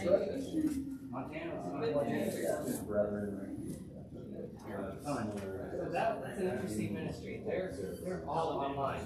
So that's an interesting ministry. They're all online.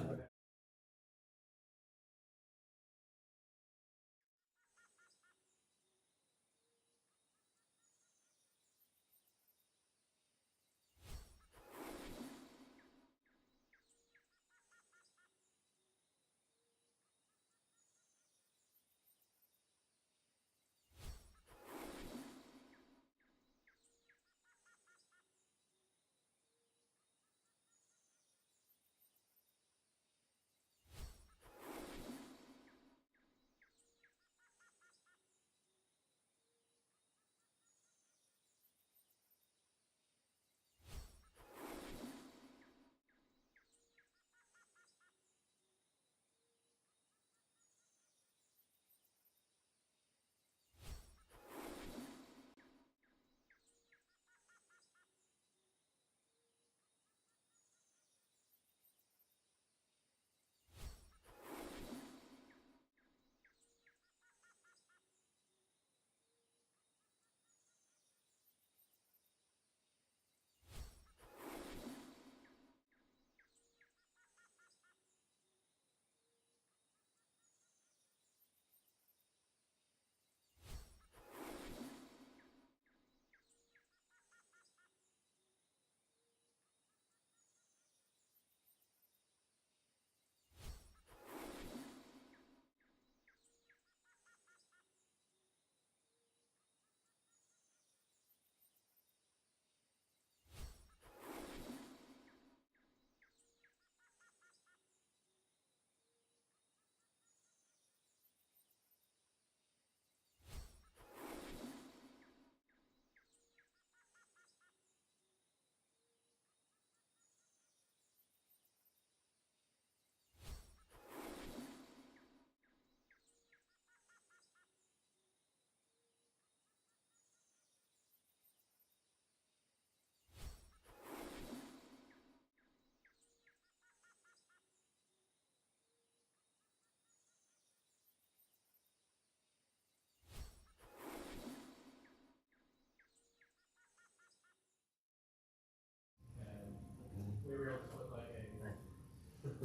We were able to put like a, you can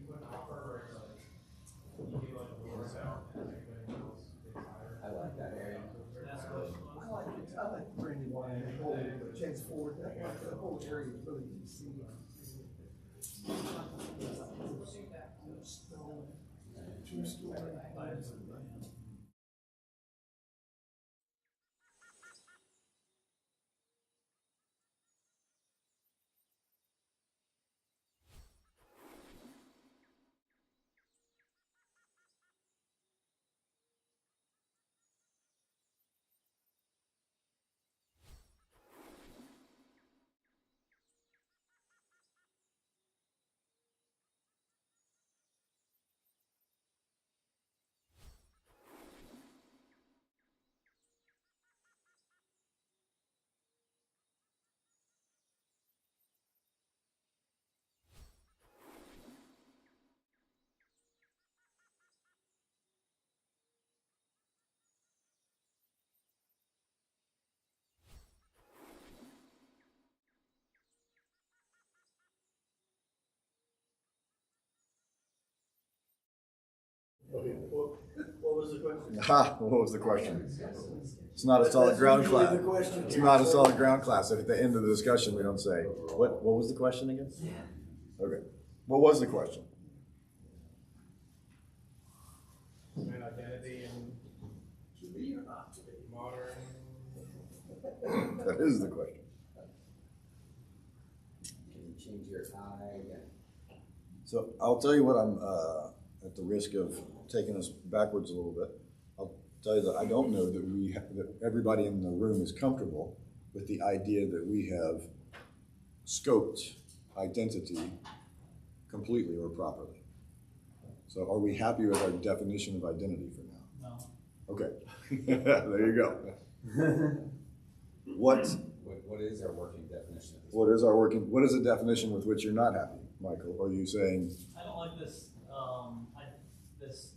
put an offer where it's like, you do like a lower amount and everybody else bids higher. I like that area. That's really fun. I like Brandon Wine, the whole chance forward, that like the whole area is really easy to see. Okay, what was the question? What was the question? It's not a solid ground class. It's not a solid ground class. If at the end of the discussion we don't say, what was the question again? Okay. What was the question? And identity and modern. That is the question. Can you change your eye again? So I'll tell you what I'm, at the risk of taking us backwards a little bit, I'll tell you that I don't know that that everybody in the room is comfortable with the idea that we have scoped identity completely or properly. So are we happy with our definition of identity for now? No. Okay, there you go. What is our working definition of this? What is a definition with which you're not happy, Michael? Are you saying? I don't like this,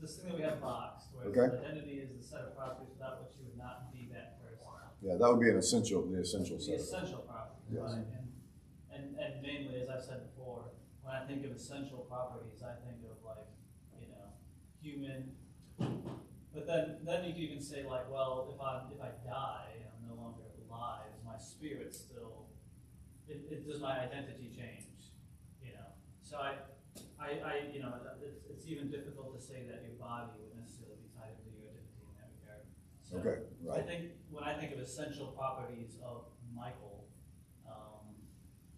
this thing that we have boxed, where Okay. identity is the set of properties without which Yeah, that would be the essential The set. essential properties, Yes. right? And mainly, as I've said before, when I think of essential properties, I think of like, human. But then you can even say like, well, if I die and I'm no longer alive, is my spirit still? Does my identity change? So it's even difficult to say that your body would necessarily be tied into your identity in that regard. So Okay, right. I think when I think of essential properties of Michael,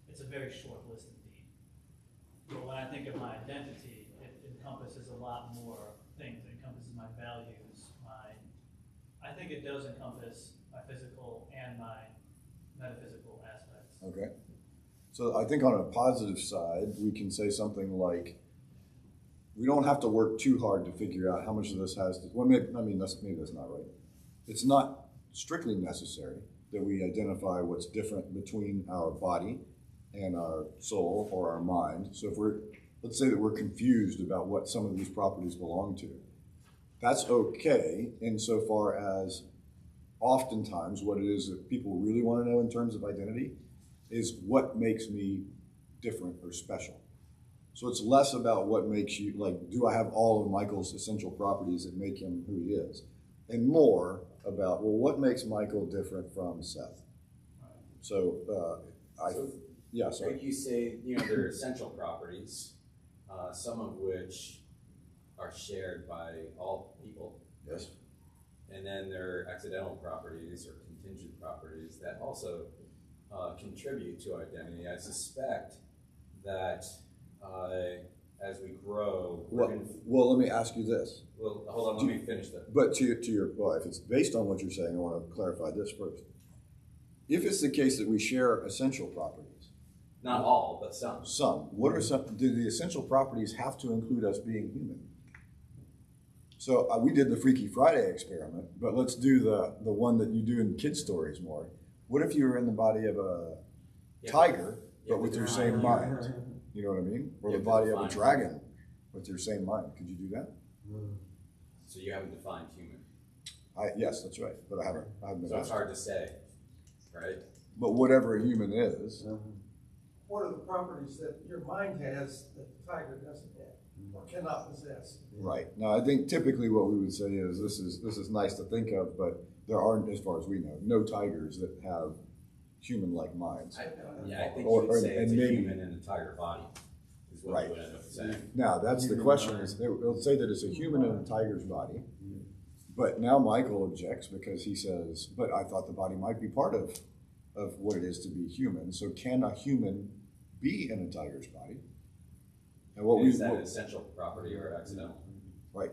it's a very short list indeed. But when I think of my identity, it encompasses a lot more things. It encompasses my values, I think it does encompass my physical and my metaphysical aspects. Okay. So I think on a positive side, we can say something like, we don't have to work too hard to figure out how much of this has to, well, maybe that's not right. It's not strictly necessary that we identify what's different between our body and our soul or our mind. So let's say that we're confused about what some of these properties belong to. That's okay insofar as oftentimes what it is that people really want to know in terms of identity is what makes me different or special. So it's less about what makes you, like, do I have all of Michael's essential properties that make him who he is? And more about, well, what makes Michael different from Seth? So, Like you say, there are essential properties, some of which are shared by all people. Yes. And then there are accidental properties or contingent properties that also contribute to identity. I suspect that as we grow, well, let me ask you this. Well, hold on, let me finish that. But if it's based on what you're saying, I want to clarify this first. If it's the case that we share essential properties, not all, but some. What are some? Do the essential properties have to include us being human? So we did the Freaky Friday experiment, but let's do the one that you do in kid stories more. What if you were in the body of a tiger, but with your same mind? You know what I mean? Or the body of a dragon with your same mind. Could you do that? So you haven't defined human. Yes, that's right. But I haven't been So it's hard to say, right? But whatever a human is. What are the properties that your mind has that the tiger doesn't have or cannot possess? Right. Now, I think typically what we would say is this is nice to think of, but there aren't, as far as we know, no tigers that have human-like minds. I think you would say it's a human in a tiger body, is what you would end up saying. Now, that's the question, is they'll say that it's a human in a tiger's body, but now Michael objects because he says, but I thought the body might be part of what it is to be human. So can a human be in a tiger's body? And is that an essential property or accidental? Right.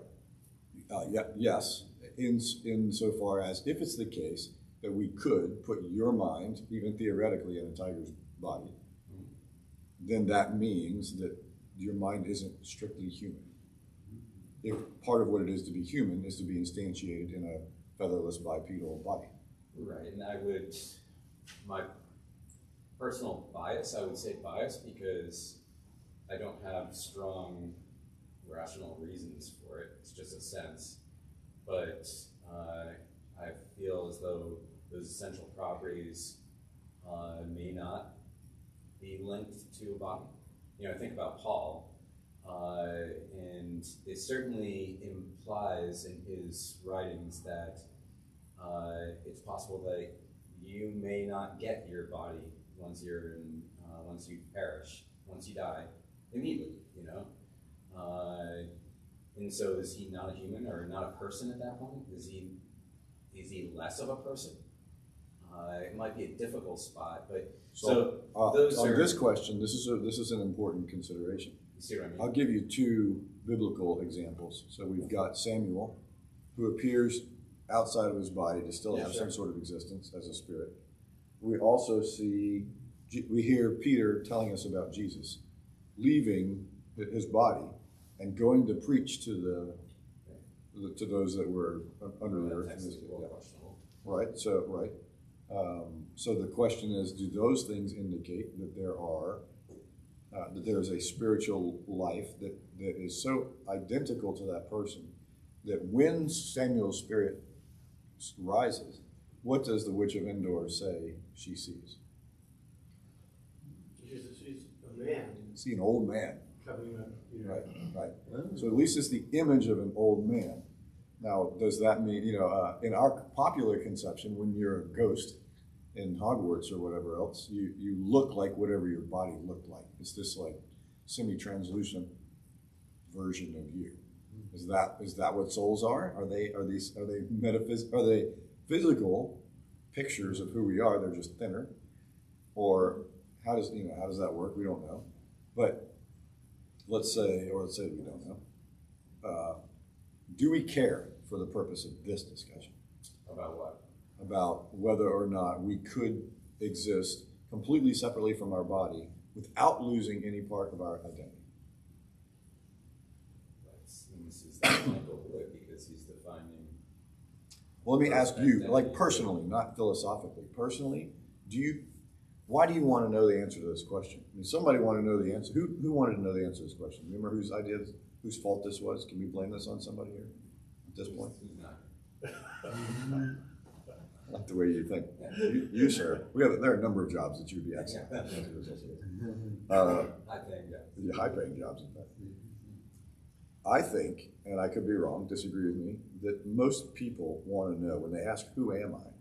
Yes. Insofar as if it's the case that we could put your mind, even theoretically, in a tiger's body, then that means that your mind isn't strictly human. If part of what it is to be human is to be instantiated in a featherless bipedal body. Right, and my personal bias, I would say bias because I don't have strong rational reasons for it. It's just a sense. But I feel as though those essential properties may not be linked to a body. I think about Paul, and it certainly implies in his writings that it's possible that you may not get your body once you perish, once you die, immediately, and so is he not a human or not a person at that point? Is he less of a person? It might be a difficult spot, but this question, this is an important consideration. You see what I mean? I'll give you two biblical examples. So we've got Samuel, who appears outside of his body to still have some sort of existence as a spirit. We also we hear Peter telling us about Jesus leaving his body and going to preach to those that were under the earth. Right. So the question is, do those things indicate that there is a spiritual life that is so identical to that person that when Samuel's spirit rises, what does the Witch of Endor say she sees? She's a man See an old man. coming up. You know. Right. So at least it's the image of an old man. Now, does that mean, in our popular conception, when you're a ghost in Hogwarts or whatever else, you look like whatever your body looked like. It's this like semi-translucent version of you. Is that what souls are? Are they physical pictures of who we are? They're just thinner, or how does that work? We don't know. But let's say we don't know. Do we care for the purpose of this discussion? About what? About whether or not we could exist completely separately from our body without losing any part of our identity. This is the Michael Wood because he's defining. Well, let me ask you, like personally, not philosophically, personally, why do you want to know the answer to this question? I mean, somebody wanted to know the answer. Who wanted to know the answer to this question? Remember whose fault this was? Can we blame this on somebody here at this point? Who's not? I like the way you think. You sir. There are a number of jobs that you'd be excellent. I think, yeah. High-paying jobs, in fact. I think, and I could be wrong, disagree with me, that most people want to know when they ask, who am I?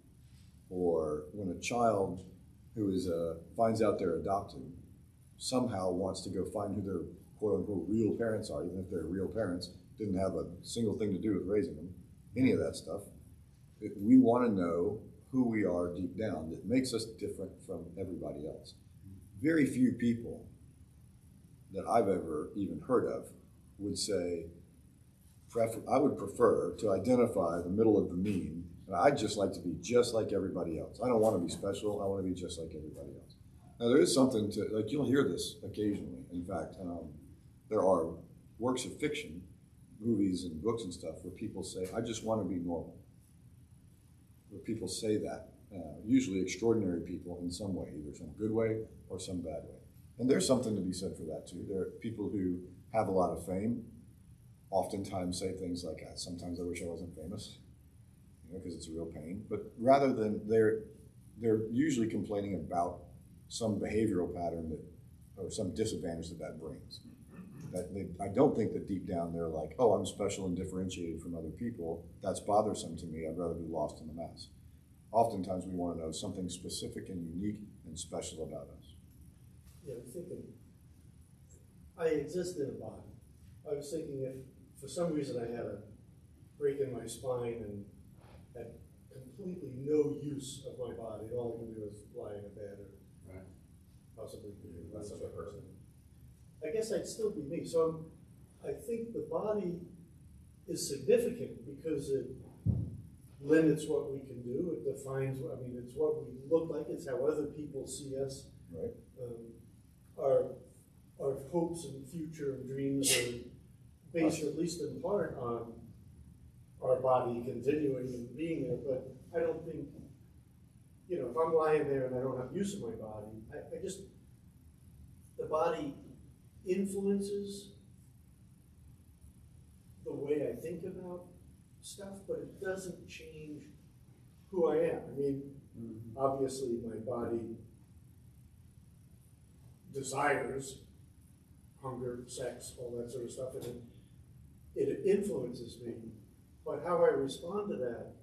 Or when a child who is finds out they're adopted somehow wants to go find who their quote-unquote real parents are, even if they're real parents, didn't have a single thing to do with raising them, any of that stuff. We want to know who we are deep down that makes us different from everybody else. Very few people that I've ever even heard of would say, I would prefer to identify the middle of the mean, and I'd just like to be just like everybody else. I don't want to be special, I want to be just like everybody else. Now there is something to, like you'll hear this occasionally. In fact, there are works of fiction, movies and books and stuff where people say, I just want to be normal. Where people say that, usually extraordinary people in some way, either some good way or some bad way. And there's something to be said for that too. There are people who have a lot of fame, oftentimes say things like, sometimes I wish I wasn't famous, because it's a real pain. But rather than, they're usually complaining about some behavioral pattern or some disadvantage that brings. I don't think that deep down they're like, oh, I'm special and differentiated from other people. That's bothersome to me. I'd rather be lost in the mass. Oftentimes we want to know something specific and unique and special about us. Yeah, I'm thinking, I exist in a body. I was thinking if for some reason I had a break in my spine and had completely no use of my body, all I can do is lie in a bed or possibly be That's a such a person. I guess I'd still be me. So I think the body is significant because it limits what we can do. It defines, it's what we look like. It's how other people see us. Right. Our hopes and future and dreams are based, at least in part, on our body continuing and being there. But I don't think, if I'm lying there and I don't have use of my body, the body influences the way I think about stuff, but it doesn't change who I am. Obviously my body desires hunger, sex, all that sort of stuff, and it influences me, but how I respond to that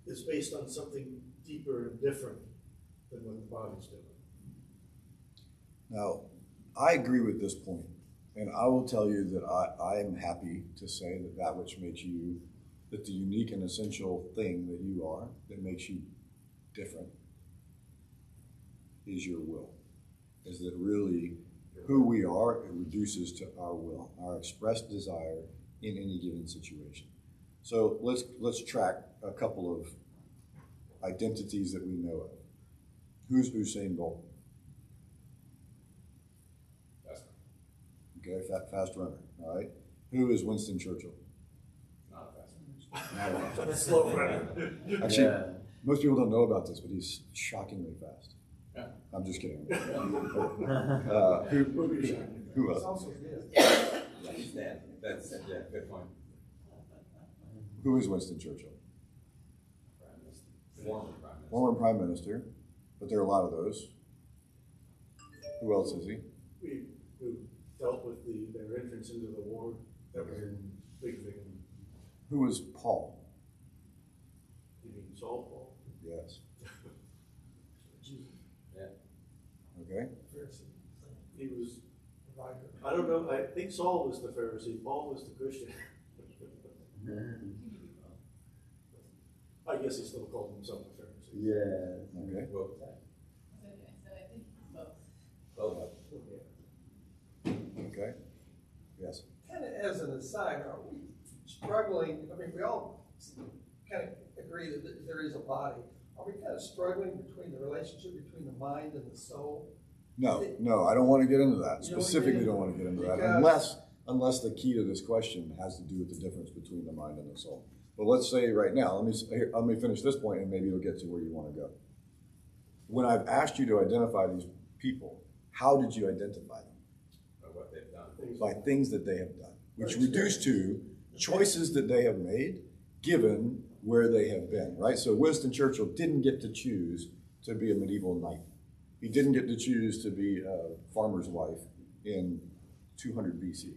is based on something deeper and different than what the body's doing. Now, I agree with this point, and I will tell you that I am happy to say that which makes you, that the unique and essential thing that you are, that makes you different, is your will. Is that really who we are, it reduces to our will, our expressed desire in any given situation. So let's track a couple of identities that we know of. Who's Usain Bolt? Okay, fast runner, all right? Who is Winston Churchill? Not a fast runner. Slow runner. Actually, most people don't know about this, but he's shockingly fast. Yeah. I'm just kidding. It's Who else? also good. He's dead. That's, good point. Who is Winston Churchill? Former Prime Minister. Prime Minister, but there are a lot of those. Who else is he? Who dealt with their entrance into the war. That was a big thing. Who was Paul? You mean Saul Paul? Yes. Yeah. Okay. He was, I don't know, I think Saul was the Pharisee, Paul was the Christian. I guess he still called himself a Pharisee. Yeah. Okay. What was that? Okay, so I think both. Oh, Okay. Yes. Kind of as an aside, are we struggling, I mean, we all kind of agree that there is a body. Are we kind of struggling between the relationship between the mind and the soul? No, I don't want to get into that. You don't Specifically, get don't want to get into that because- unless the key to this question has to do with the difference between the mind and the soul. But let's say right now, let me finish this point, and maybe you'll get to where you want to go. When I've asked you to identify these people, how did you identify them? by what they've done. By things that they have done, which reduce to choices that they have made given where they have been, right? So Winston Churchill didn't get to choose to be a medieval knight. He didn't get to choose to be a farmer's wife in 200 BC.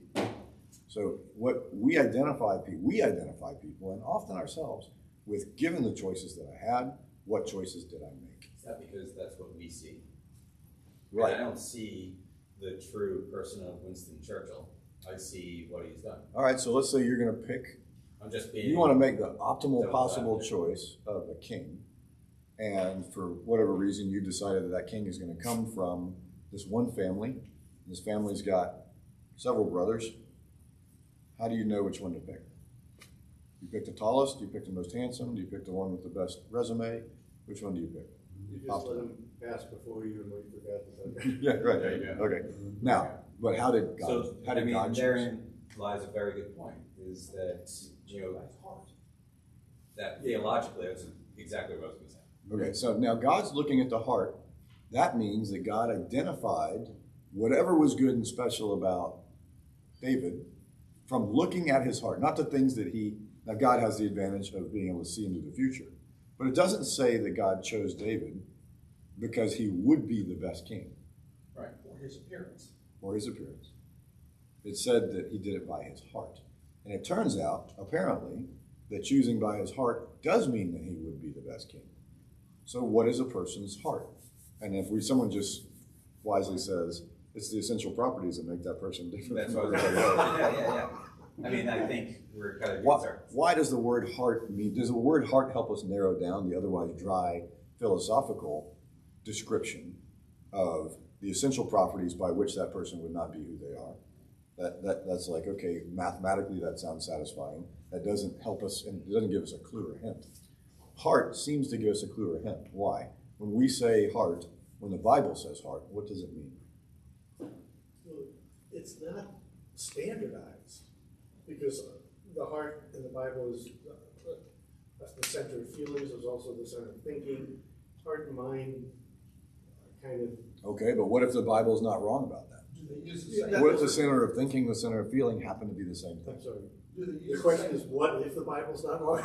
So what we identify people, and often ourselves, with given the choices that I had, what choices did I make? Is that because that's what we see? Right. And I don't see the true person of Winston Churchill. I see what he's done. All right, so let's say you're going to pick, I'm just being. you want to make the optimal Double possible advocate. choice of a king, and for whatever reason you decided that that king is going to come from this one family. This family's got several brothers. How do you know which one to pick? You pick the tallest? Do you pick the most handsome? Do you pick the one with the best resume? Which one do you pick? You just let him pass before you and we forgot to tell you. Yeah, right. There you go. Okay. Now, but how did God? So, how did God choose? therein lies a very good point, is that, that theologically, that's exactly what I was going to say. Okay, so now God's looking at the heart. That means that God identified whatever was good and special about David from looking at his heart, not the things that now God has the advantage of being able to see into the future. But it doesn't say that God chose David because he would be the best king. Right. Or his appearance. Or his appearance. It said that he did it by his heart. And it turns out, apparently, that choosing by his heart does mean that he would be the best king. So what is a person's heart? And if someone just wisely says, it's the essential properties that make that person different That's from what I was everybody else. yeah. I mean, I think we're kind of Why does the word heart mean, does the word heart help us narrow down the otherwise dry philosophical description of the essential properties by which that person would not be who they are? That's like, okay, mathematically that sounds satisfying. That doesn't help us, and it doesn't give us a clue or hint. Heart seems to give us a clue or hint. Why? When we say heart, when the Bible says heart, what does it mean? Well, it's not standardized because the heart in the Bible is the center of feelings, is also the center of thinking. Heart and mind kind of. Okay, but what if the Bible's not wrong about that? Do they use the same? What if the center of thinking, the center of feeling happen to be the same thing? I'm sorry. Do they The use question same? is, what if the Bible's not wrong?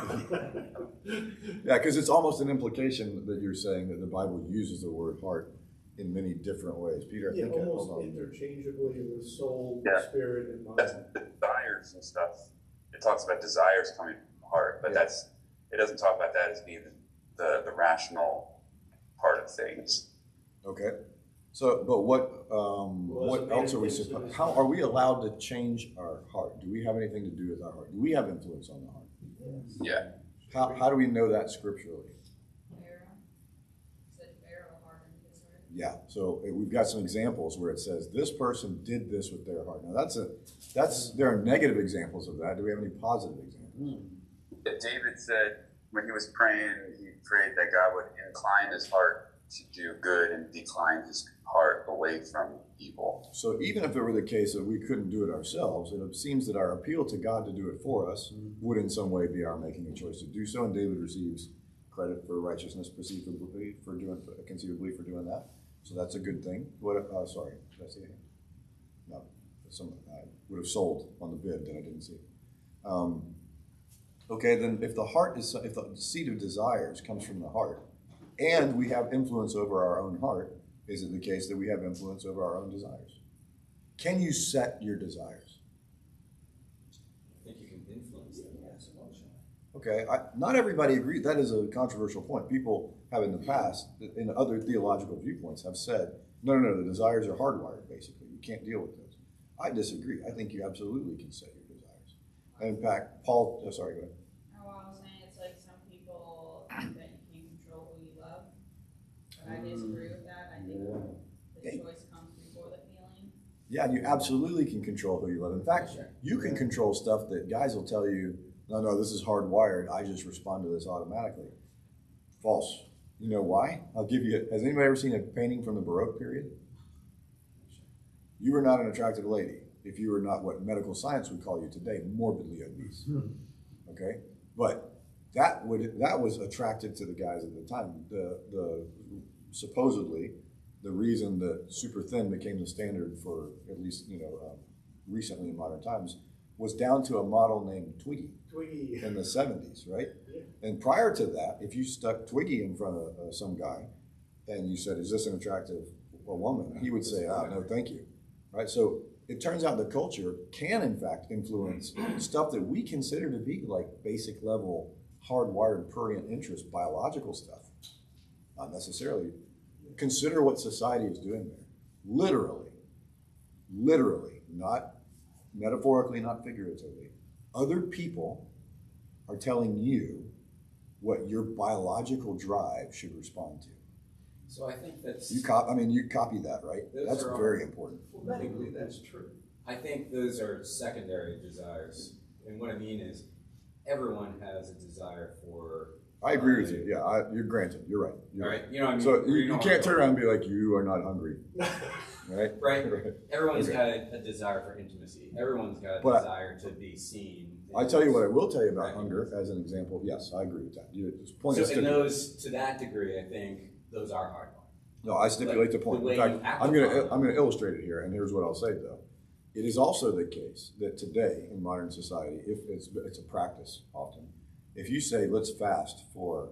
Yeah, because it's almost an implication that you're saying that the Bible uses the word heart in many different ways. Peter, I Yeah, think almost hold on. interchangeably with soul, Yeah. spirit, and That's mind. desires and stuff. It talks about desires coming from the heart, but Yeah. it doesn't talk about that as being the rational part of things. Okay. So, but what as a else are we man thinks supposed? it is. How are we allowed to change our heart? Do we have anything to do with our heart? Do we have influence on the heart? Yeah. How do we know that scripturally? Pharaoh. Said Pharaoh hardened his heart. Yeah. So we've got some examples where it says this person did this with their heart. Now there are negative examples of that. Do we have any positive examples? David said when he was praying, he prayed that God would incline his heart to do good and decline his heart away from evil. So even if it were the case that we couldn't do it ourselves, it seems that our appeal to God to do it for us would in some way be our making a choice to do so, and David receives credit for righteousness conceivably for doing that. So that's a good thing. Sorry, did I see a hand? No, I would have sold on the bid that I didn't see. Okay, then if the seat of desires comes from the heart, and we have influence over our own heart, is it the case that we have influence over our own desires? Can you set your desires? I think you can influence them. Yes, emotionally. Okay, not everybody agrees. That is a controversial point. People have in the past, in other theological viewpoints, have said, no, the desires are hardwired, basically. You can't deal with those. I disagree. I think you absolutely can set your desires. And in fact, Paul, go ahead. Oh, I was saying it's like some people think that you can't control who you love, but I disagree with that. I think the choice comes before the feeling. Yeah, you absolutely can control who you love. In fact, you can control stuff that guys will tell you, no, this is hardwired. I just respond to this automatically. False. You know why? I'll give you, has anybody ever seen a painting from the Baroque period? You were not an attractive lady if you were not what medical science would call you today, morbidly obese. Okay? But that was attractive to the guys at the time. The supposedly, the reason that super thin became the standard for at least, recently in modern times was down to a model named Twiggy in the 70s, right? Yeah. And prior to that, if you stuck Twiggy in front of some guy and you said, is this an attractive woman? He would say, no, thank you, right? So it turns out the culture can, in fact, influence stuff that we consider to be like basic level, hardwired, prurient interest, biological stuff. Not necessarily. Consider what society is doing there. Literally, not metaphorically, not figuratively. Other people are telling you what your biological drive should respond to. So I think that's... you copy that, right? That's very important. Well, medically, that's true. I think those are secondary desires. And what I mean is, everyone has a desire for... I agree with you. Yeah, you're granted. You're right. All right. You know what I mean? So you can't turn around and be like, you are not hungry. Right? Right. Everyone's got a desire for intimacy. Everyone's got a desire to be seen. I tell you what I will tell you about hunger as an example. Yes, I agree with that. To that degree, I think those are hardwired. No, I stipulate the point. In fact, I'm going to illustrate it here, and here's what I'll say though. It is also the case that today in modern society, if it's a practice often, if you say let's fast for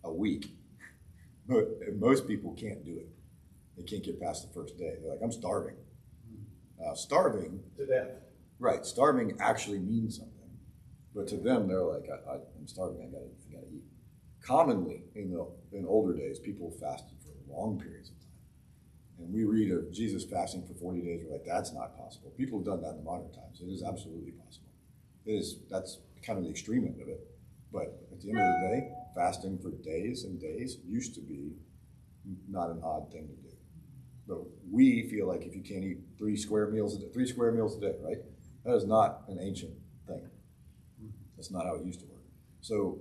a week, most people can't do it. They can't get past the first day. They're like, I'm starving. Starving to death. Right, starving actually means something, but to them they're like, I'm starving. I gotta eat. Commonly in older days, people fasted for long periods of time, and we read of Jesus fasting for 40 days. We're like, that's not possible. People have done that in modern times. It is absolutely possible. That's kind of the extreme end of it. But at the end of the day, fasting for days and days used to be not an odd thing to do. But we feel like if you can't eat 3 square meals a day, right? That is not an ancient thing. That's not how it used to work. So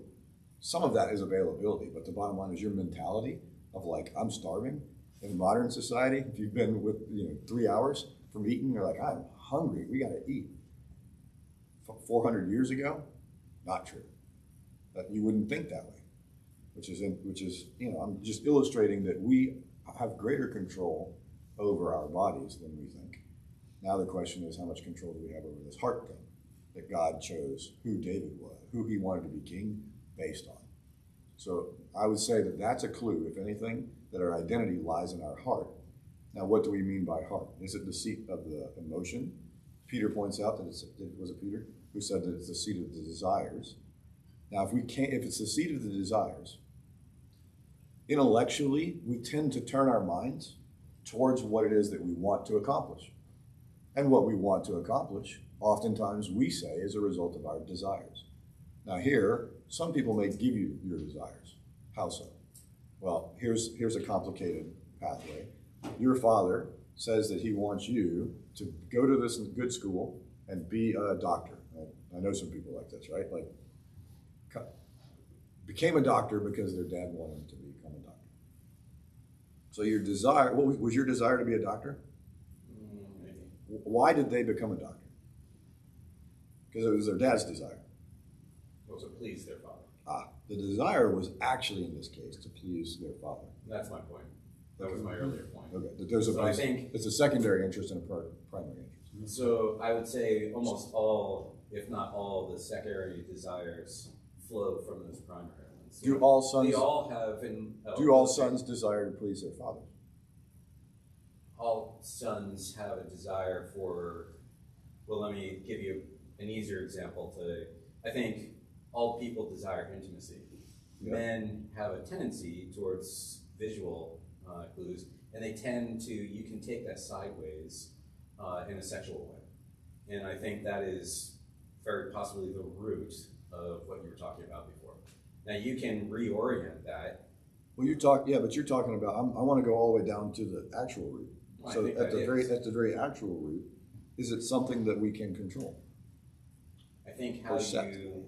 some of that is availability, but the bottom line is your mentality of like, I'm starving. In modern society, if you've been with 3 hours from eating, you're like, I'm hungry, we gotta eat. 400 years ago, not true. But you wouldn't think that way, which is I'm just illustrating that we have greater control over our bodies than we think. Now the question is, how much control do we have over this heart thing that God chose who David was, who he wanted to be king based on? So I would say that that's a clue, if anything, that our identity lies in our heart. Now, what do we mean by heart? Is it the seat of the emotion? Peter points out that was it Peter who said that it's the seat of the desires. Now, if it's the seat of the desires, intellectually, we tend to turn our minds towards what it is that we want to accomplish. And what we want to accomplish, oftentimes we say, is a result of our desires. Now here, some people may give you your desires. How so? Well, here's a complicated pathway. Your father says that he wants you to go to this good school and be a doctor. I know some people like this, right? Like, became a doctor because their dad wanted him to become a doctor. So your desire, was your desire to be a doctor? Maybe. Why did they become a doctor? Because it was their dad's desire. Well, to please their father. The desire was actually, in this case, to please their father. That's my point. That was my earlier point. Okay, I think it's a secondary interest and a primary interest. So I would say almost all if not all, the secondary desires flow from those primary ones. Do all sons? We all have Do all sons desire to please their fathers? All sons have a desire for. Well, let me give you an easier example. I think all people desire intimacy. Yeah. Men have a tendency towards visual clues, and they tend to. You can take that sideways in a sexual way, and I think that is very possibly the root of what you were talking about before. Now you can reorient that. Well, but you're talking about. I want to go all the way down to the actual root. Well, So at the very actual root, is it something that we can control? I think how you,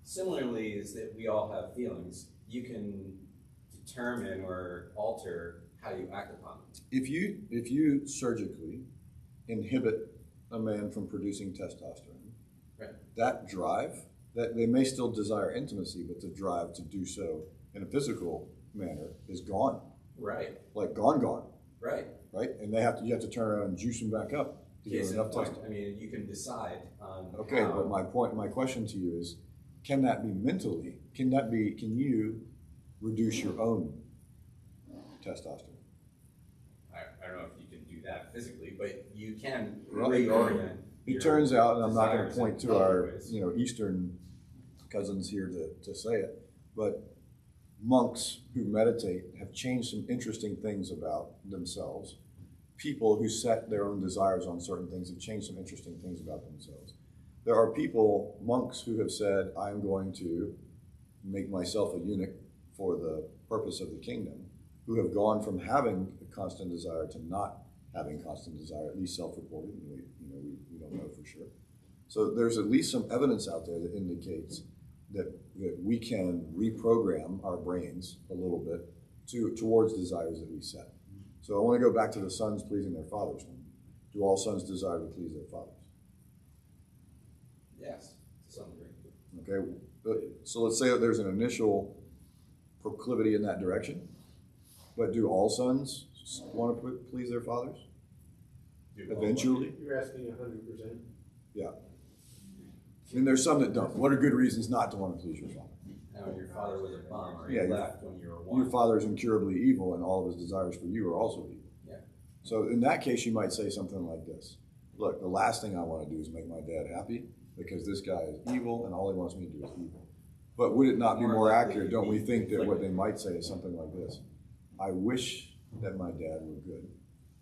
similarly, is that we all have feelings. You can determine or alter how you act upon them. If you surgically inhibit a man from producing testosterone, right, that drive, that they may still desire intimacy, but the drive to do so in a physical manner is gone. Right. Like gone. Right. Right? And you have to turn around and juice them back up to get enough testosterone. I mean, you can decide on okay, how. but my question to you is, can that be mentally? Can you reduce your own testosterone? I don't know if you can do that physically, but you can reorient. It turns out, and I'm not going to desires point in to our ways. Eastern cousins here to say it, but monks who meditate have changed some interesting things about themselves. People who set their own desires on certain things have changed some interesting things about themselves. There are monks who have said, I'm going to make myself a eunuch for the purpose of the kingdom, who have gone from having a constant desire to not having constant desire, at least self-reported, and we don't know for sure. So there's at least some evidence out there that indicates that we can reprogram our brains a little bit towards desires that we set. So I want to go back to the sons pleasing their fathers. Do all sons desire to please their fathers? Yes, to some degree. Okay, so let's say that there's an initial proclivity in that direction, but do all sons want to please their fathers? Eventually? You're asking 100%? Yeah. I mean, there's some that don't. What are good reasons not to want to please your father? Now, your father was a bum, or Yeah, he left when you were one. Your father is incurably evil, and all of his desires for you are also evil. Yeah. So in that case, you might say something like this. Look, the last thing I want to do is make my dad happy, because this guy is evil, and all he wants me to do is evil. But would it not be more accurate, don't we think that what they might say is something like this? I wish that my dad were good.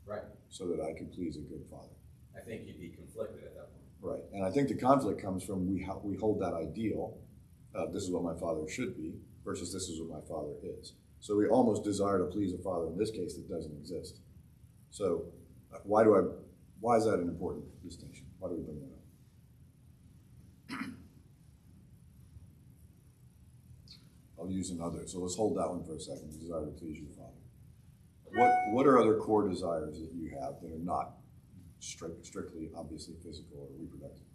Right. So that I could please a good father. I think you'd be conflicted at that point. Right, and I think the conflict comes from we hold that ideal of this is what my father should be versus this is what my father is. So we almost desire to please a father in this case that doesn't exist. So why is that an important distinction? Why do we bring that up? I'll use another. So let's hold that one for a second. Desire to please your father. What are other core desires that you have that are not strictly, obviously, physical or reproductive?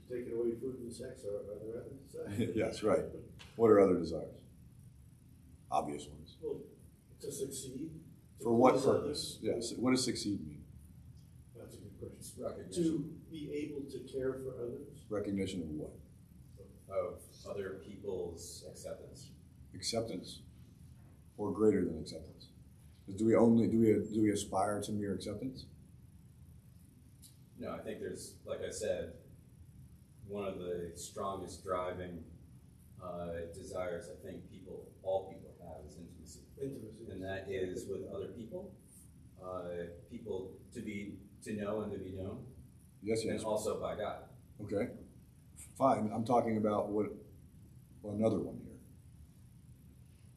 Taking away food and sex are there other desires? Yes, right. What are other desires? Obvious ones. Well, to succeed. For what purpose? Yes. What does succeed mean? That's a good question. Recognition. To be able to care for others. Recognition of what? Of other people's acceptance. Acceptance, or greater than acceptance? Do we aspire to mere acceptance? No, I think there's, like I said, one of the strongest driving desires I think all people have is intimacy. Intimacy. And that is with other people, people to know and to be known. Yes, yes. And also by God. Okay, fine. I'm talking about another one here.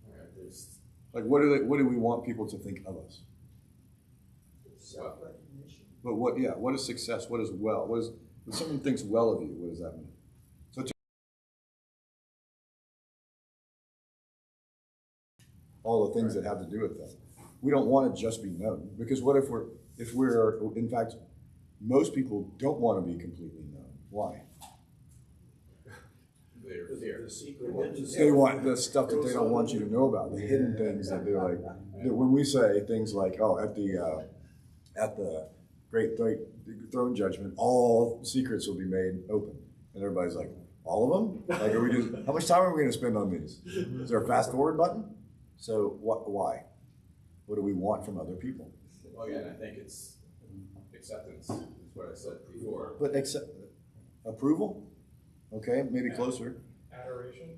All right, there's Like, what do we want people to think of us? Self-recognition. But what is success? What is well? When someone thinks well of you, what does that mean? So all the things that have to do with that. We don't want to just be known, because what if we're in fact, most people don't want to be completely known. Why? fear. The secret. They want the stuff that they don't want you to know about, the hidden things that they're like. When we say things like, "Oh, at the at the great throne judgment, all secrets will be made open. And everybody's like, all of them? Like, are we just, how much time are we going to spend on these? Is there a fast forward button? So why? What do we want from other people? Well, again, I think it's acceptance, is what I said before. But approval? Okay, maybe Yeah. closer. Adoration?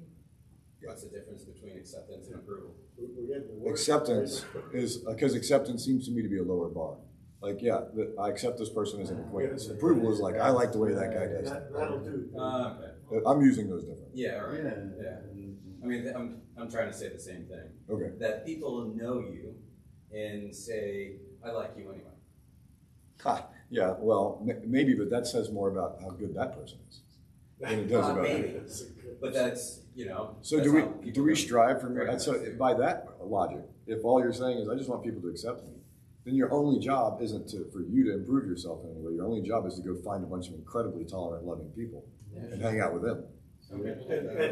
What's the difference between acceptance and approval? We're getting the word. Acceptance is, because acceptance seems to me to be a lower bar. Like, yeah, I accept this person as an acquaintance. Approval is like, I like the way that guy does it. That'll do. Okay. I'm using those different. Yeah, all right. Yeah. I mean, I'm trying to say the same thing. Okay. That people know you and say, I like you anyway. Ha, yeah, well, maybe, but that says more about how good that person is than it does about Maybe. me. But that's, you know. So that's do how we people strive for? recognize So you. by that logic, if all you're saying is I just want people to accept me, then your only job isn't for you to improve yourself in any way. Your only job is to go find a bunch of incredibly tolerant, loving people and hang out with them. And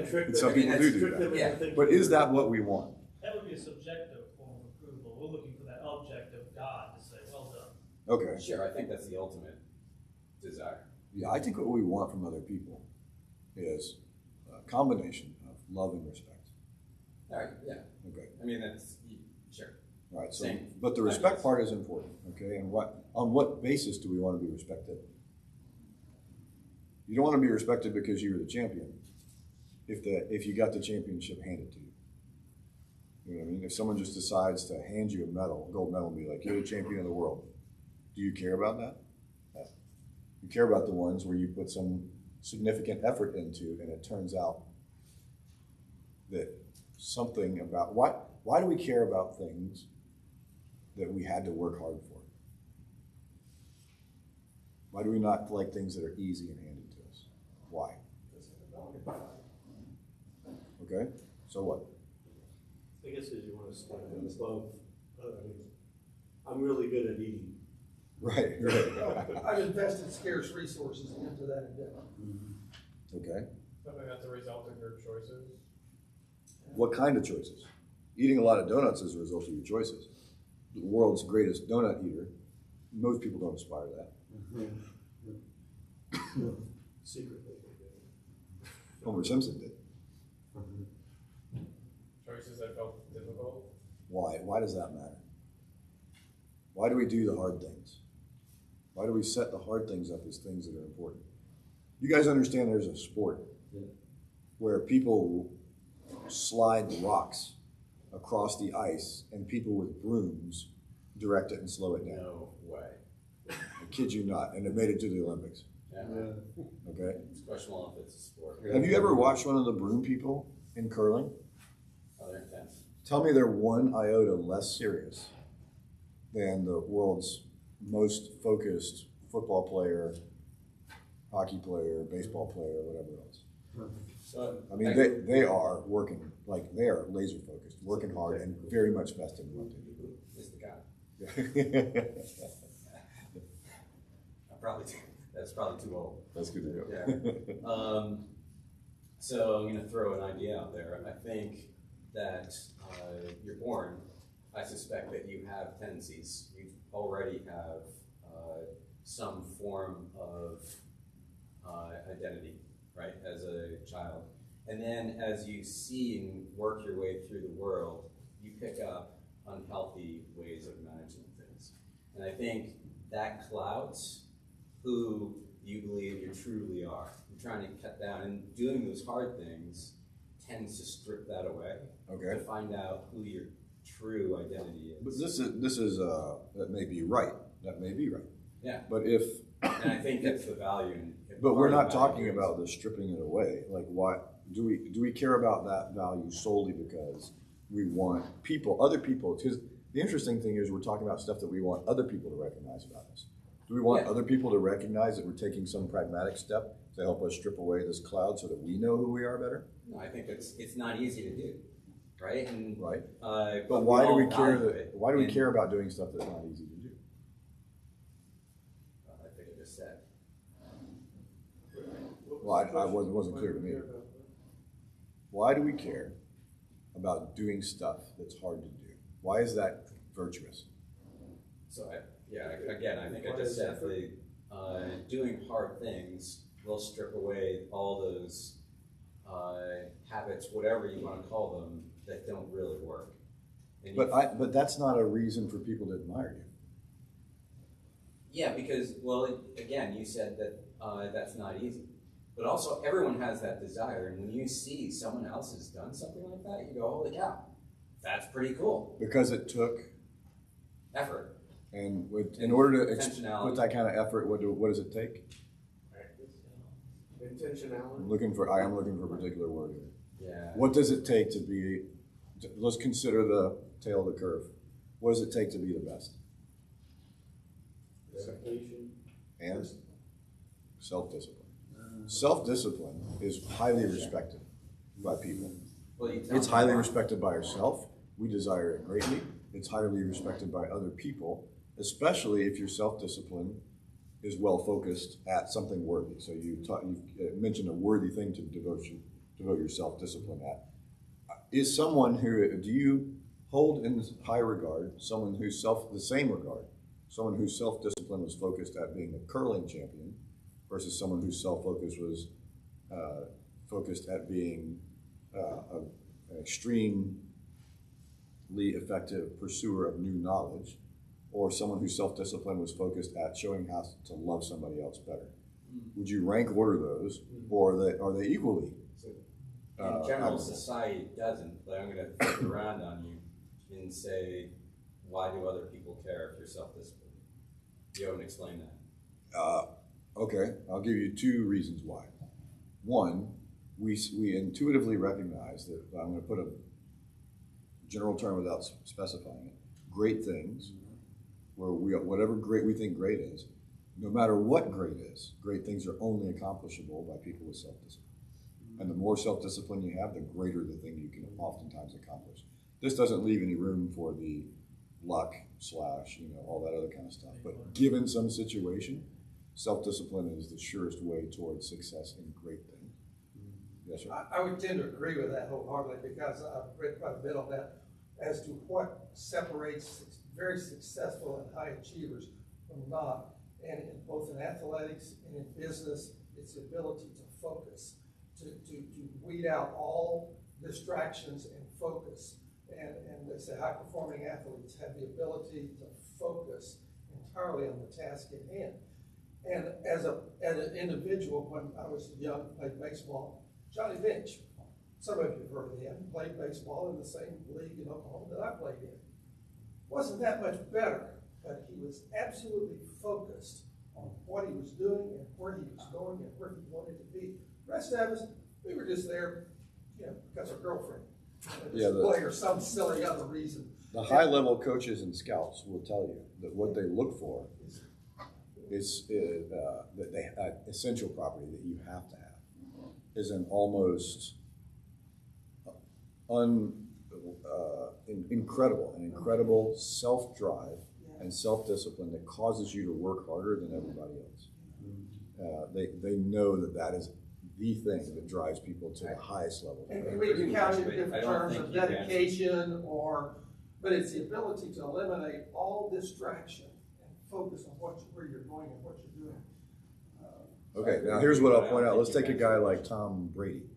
trick And them. some people do Trick that. them into Yeah. thinking- But is that what we want? That would be a subjective form of approval. We're looking for that objective God to say, well done. Okay. Sure, I think that's the ultimate desire. Yeah, I think what we want from other people is a combination of love and respect. All right, yeah. Okay. I mean, that's, sure. All right. So, Same. but the respect part is important. Okay. And on what basis do we want to be respected? You don't want to be respected because you were the champion. If you got the championship handed to you. You know what I mean? If someone just decides to hand you a medal, a gold medal, and be like, you're the champion of the world, do you care about that? No. You care about the ones where you put some significant effort into, and it turns out that something about, why do we care about things that we had to work hard for? Why do we not like things that are easy and handed to us? Why? Okay, so what? I guess is you want to start above. I mean, I'm really good at eating. Right. I've invested scarce resources into that endeavor. Okay. Something that's a result of your choices. What kind of choices? Eating a lot of donuts is a result of your choices. The world's greatest donut eater, most people don't aspire to that. Secretly. Homer Simpson did. Choices that felt difficult. Why? Why does that matter? Why do we do the hard things? Why do we set the hard things up as things that are important? You guys understand there's a sport where people slide rocks across the ice and people with brooms direct it and slow it down. No way. I kid you not. And it made it to the Olympics. Yeah. Okay. It's questionable if it's a sport. Have you ever watched one of the broom people in curling? Oh, they're intense. Tell me they're one iota less serious than the world's most focused football player, hockey player, baseball player, whatever else. So, I mean, they are working, like they are laser focused, working hard and very much vested in what they do. is the guy. Yeah. That's probably too old. That's good to go. Yeah. So I'm going to throw an idea out there. I think that you're born. I suspect that you have tendencies. You already have some form of identity, right, as a child. And then as you see and work your way through the world, you pick up unhealthy ways of managing things. And I think that clouds who you believe you truly are. You're trying to cut down, and doing those hard things tends to strip that away. Okay. To find out who your true identity is. But this is that may be right. That may be right. Yeah. But if And I think that's the value. but we're not talking about the stripping it away. Like, why do we care about that value solely because we want other people? Because the interesting thing is we're talking about stuff that we want other people to recognize about us. Do we want other people to recognize that we're taking some pragmatic step to help us strip away this cloud so that we know who we are better? No, I think it's not easy to do, right? And Right. but why do all we care value it. why do we And- care about doing stuff that's not easy to do? I think I just said. Well, I wasn't clear to me. Why do we care about doing stuff that's hard to do? Why is that virtuous? So Yeah, again, I think I just said doing hard things will strip away all those habits, whatever you want to call them, that don't really work. And But that's not a reason for people to admire you. Yeah, because, well, again, you said that that's not easy. But also, everyone has that desire, and when you see someone else has done something like that, you go, holy cow, that's pretty cool. Because it took effort. And in order to Intentionality. put that kind of effort, what does it take? Intentionality. I'm looking for a particular word here. Yeah. What does it take to be, let's consider the tail of the curve. What does it take to be the best? Dedication. And self-discipline. Self-discipline is highly respected by people. Well, It's highly respected by yourself. We desire it greatly. It's highly respected by other people, especially if your self-discipline is well focused at something worthy. So you mentioned a worthy thing to devote your self-discipline at. Is someone do you hold in high regard someone who's someone whose self-discipline was focused at being a curling champion versus someone whose self-focus was focused at being an extremely effective pursuer of new knowledge, or someone whose self-discipline was focused at showing how to love somebody else better? Would you rank order those, or are they equally? In general, society doesn't, but I'm going to flip it around on you and say, why do other people care if you're self-disciplined? You haven't explained that. Okay, I'll give you two reasons why. One, we intuitively recognize that, I'm going to put a general term without specifying it, great things, where whatever great we think great is, no matter what great is, great things are only accomplishable by people with self-discipline. And the more self-discipline you have, the greater the thing you can oftentimes accomplish. This doesn't leave any room for the luck / all that other kind of stuff. But given some situation, self-discipline is the surest way towards success in great things. Yes, sir? I would tend to agree with that wholeheartedly, because I've read quite a bit on that as to what separates very successful and high achievers from not. And both in athletics and in business, it's the ability to focus, to weed out all distractions and focus. And they say high-performing athletes have the ability to focus entirely on the task at hand. And as an individual, when I was young, played baseball, Johnny Bench, some of you have heard of him, played baseball in the same league in Oklahoma that I played in. Wasn't that much better, but he was absolutely focused on what he was doing and where he was going and where he wanted to be. The rest of us, we were just there, because our girlfriend. Or some silly other reason. The high-level coaches and scouts will tell you that what they look for is that they have essential property that you have to have is an almost incredible self-drive and self-discipline that causes you to work harder than everybody else. They know that is the thing that drives people to the highest level. And we can couch it in different terms of dedication, but it's the ability to eliminate all distraction and focus on where you're going and what you're doing. Okay, now here's what I'll point out. Let's take a guy like Tom Brady,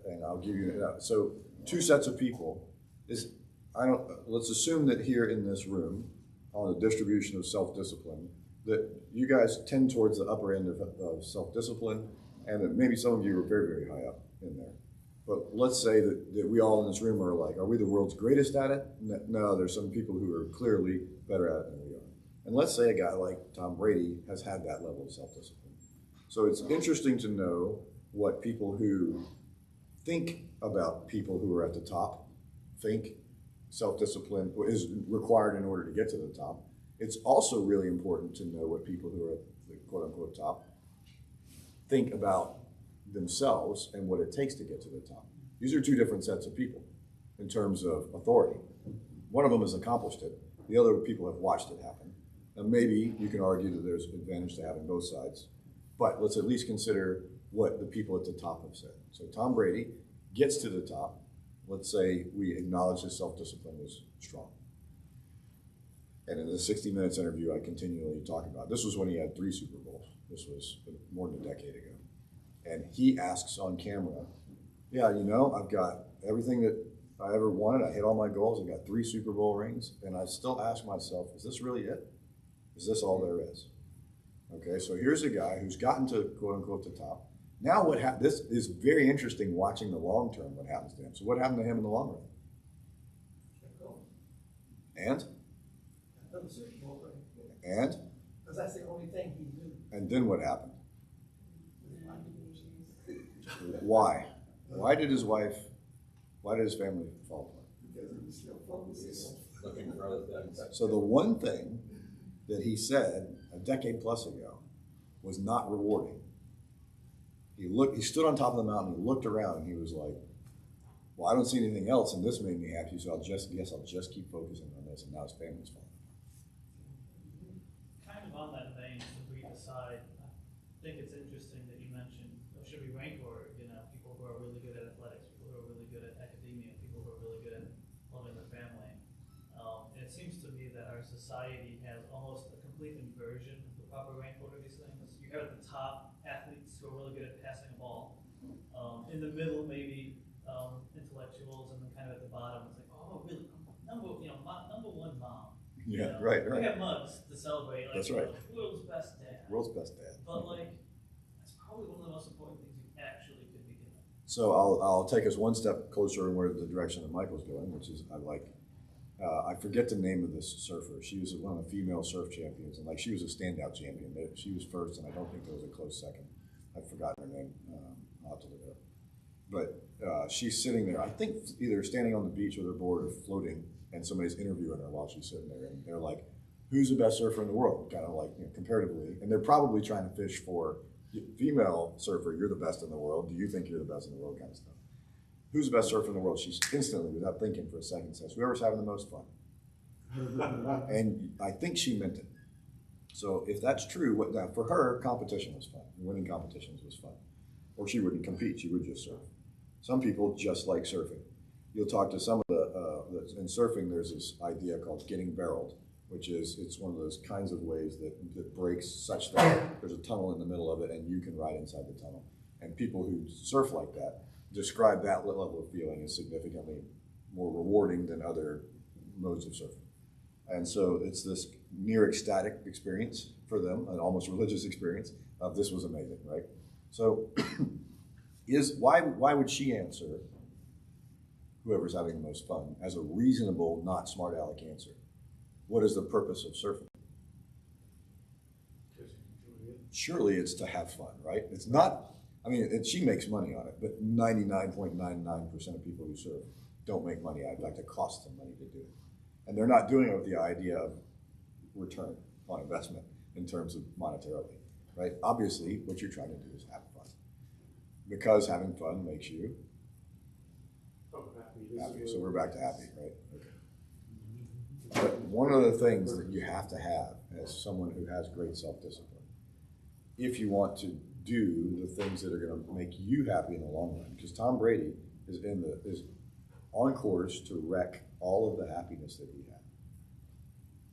and I'll give you so two sets of people. Let's assume that here in this room, on the distribution of self-discipline, that you guys tend towards the upper end of self-discipline, and that maybe some of you are very, very high up in there. But let's say that we all in this room are we the world's greatest at it? No, there's some people who are clearly better at it than we are. And let's say a guy like Tom Brady has had that level of self-discipline. So it's interesting to know what people who think about people who are at the top think self-discipline is required in order to get to the top. It's also really important to know what people who are at the quote-unquote top think about themselves and what it takes to get to the top. These are two different sets of people in terms of authority. One of them has accomplished it. The other people have watched it happen. And maybe you can argue that there's an advantage to having both sides. But let's at least consider what the people at the top have said. So Tom Brady gets to the top. Let's say we acknowledge his self-discipline was strong. And in the 60 Minutes interview, I continually talk about, this was when he had 3 Super Bowls. This was more than a decade ago. And he asks on camera, yeah, you know, I've got everything that I ever wanted. I hit all my goals. I got 3 Super Bowl rings. And I still ask myself, is this really it? Is this all there is? Okay, so here's a guy who's gotten to quote unquote the top. Now this is very interesting watching the long term what happens to him. So what happened to him in the long run? And? Another Super Bowl ring. And? Because that's the only thing he knew. And then what happened? Why? Why did his family fall apart? Because he was still focusing on Looking for other things. So the one thing that he said a decade plus ago was not rewarding. He stood on top of the mountain, he looked around, and he was like, well, I don't see anything else, and this made me happy, so I'll just keep focusing on this, and now his family's falling. Kind of on that vein, to read aside, I think it's interesting that you mentioned, should we rank order, you know, people who are really good at athletics, people who are really good at academia, people who are really good at loving their family. And it seems to me that our society has almost a complete inversion of the proper rank order of these things. You have at the top athletes who are really good at passing a ball. In the middle, maybe intellectuals, and then kind of at the bottom, it's like, oh, really, number one mom. Yeah, You know? right. We have mugs to celebrate, like, That's right. World's best dad. World's best dad. But like, that's probably one of the most important things you actually could be doing. So I'll take us one step closer in where the direction that Michael's going, which is I forget the name of this surfer. She was one of the female surf champions, and she was a standout champion. She was first, and I don't think there was a close second. I've forgotten her name. I'll have to look it up. But she's sitting there, I think either standing on the beach with her board or floating, and somebody's interviewing her while she's sitting there, and they're like, who's the best surfer in the world? Kind of like, comparatively. And they're probably trying to fish for female surfer, you're the best in the world. Do you think you're the best in the world kind of stuff? Who's the best surfer in the world? She's instantly, without thinking for a second, says, whoever's having the most fun. And I think she meant it. So if that's true, now for her, competition was fun. Winning competitions was fun. Or she wouldn't compete, she would just surf. Some people just like surfing. You'll talk to some of in surfing, there's this idea called getting barreled, which is, it's one of those kinds of waves that breaks such that there's a tunnel in the middle of it and you can ride inside the tunnel. And people who surf like that describe that level of feeling as significantly more rewarding than other modes of surfing. And so it's this near ecstatic experience for them, an almost religious experience of this was amazing, right? So why would she answer whoever's having the most fun as a reasonable, not smart aleck answer? What is the purpose of surfing? Surely it's to have fun, right? It's not, she makes money on it, but 99.99% of people who surf don't make money on it. In fact, it costs them money to do it. And they're not doing it with the idea of return on investment in terms of monetarily, right? Obviously, what you're trying to do is have fun. Because having fun makes you happy. So we're back to happy, right? Okay. But one of the things that you have to have as someone who has great self-discipline, if you want to do the things that are going to make you happy in the long run, because Tom Brady is on course to wreck all of the happiness that he had.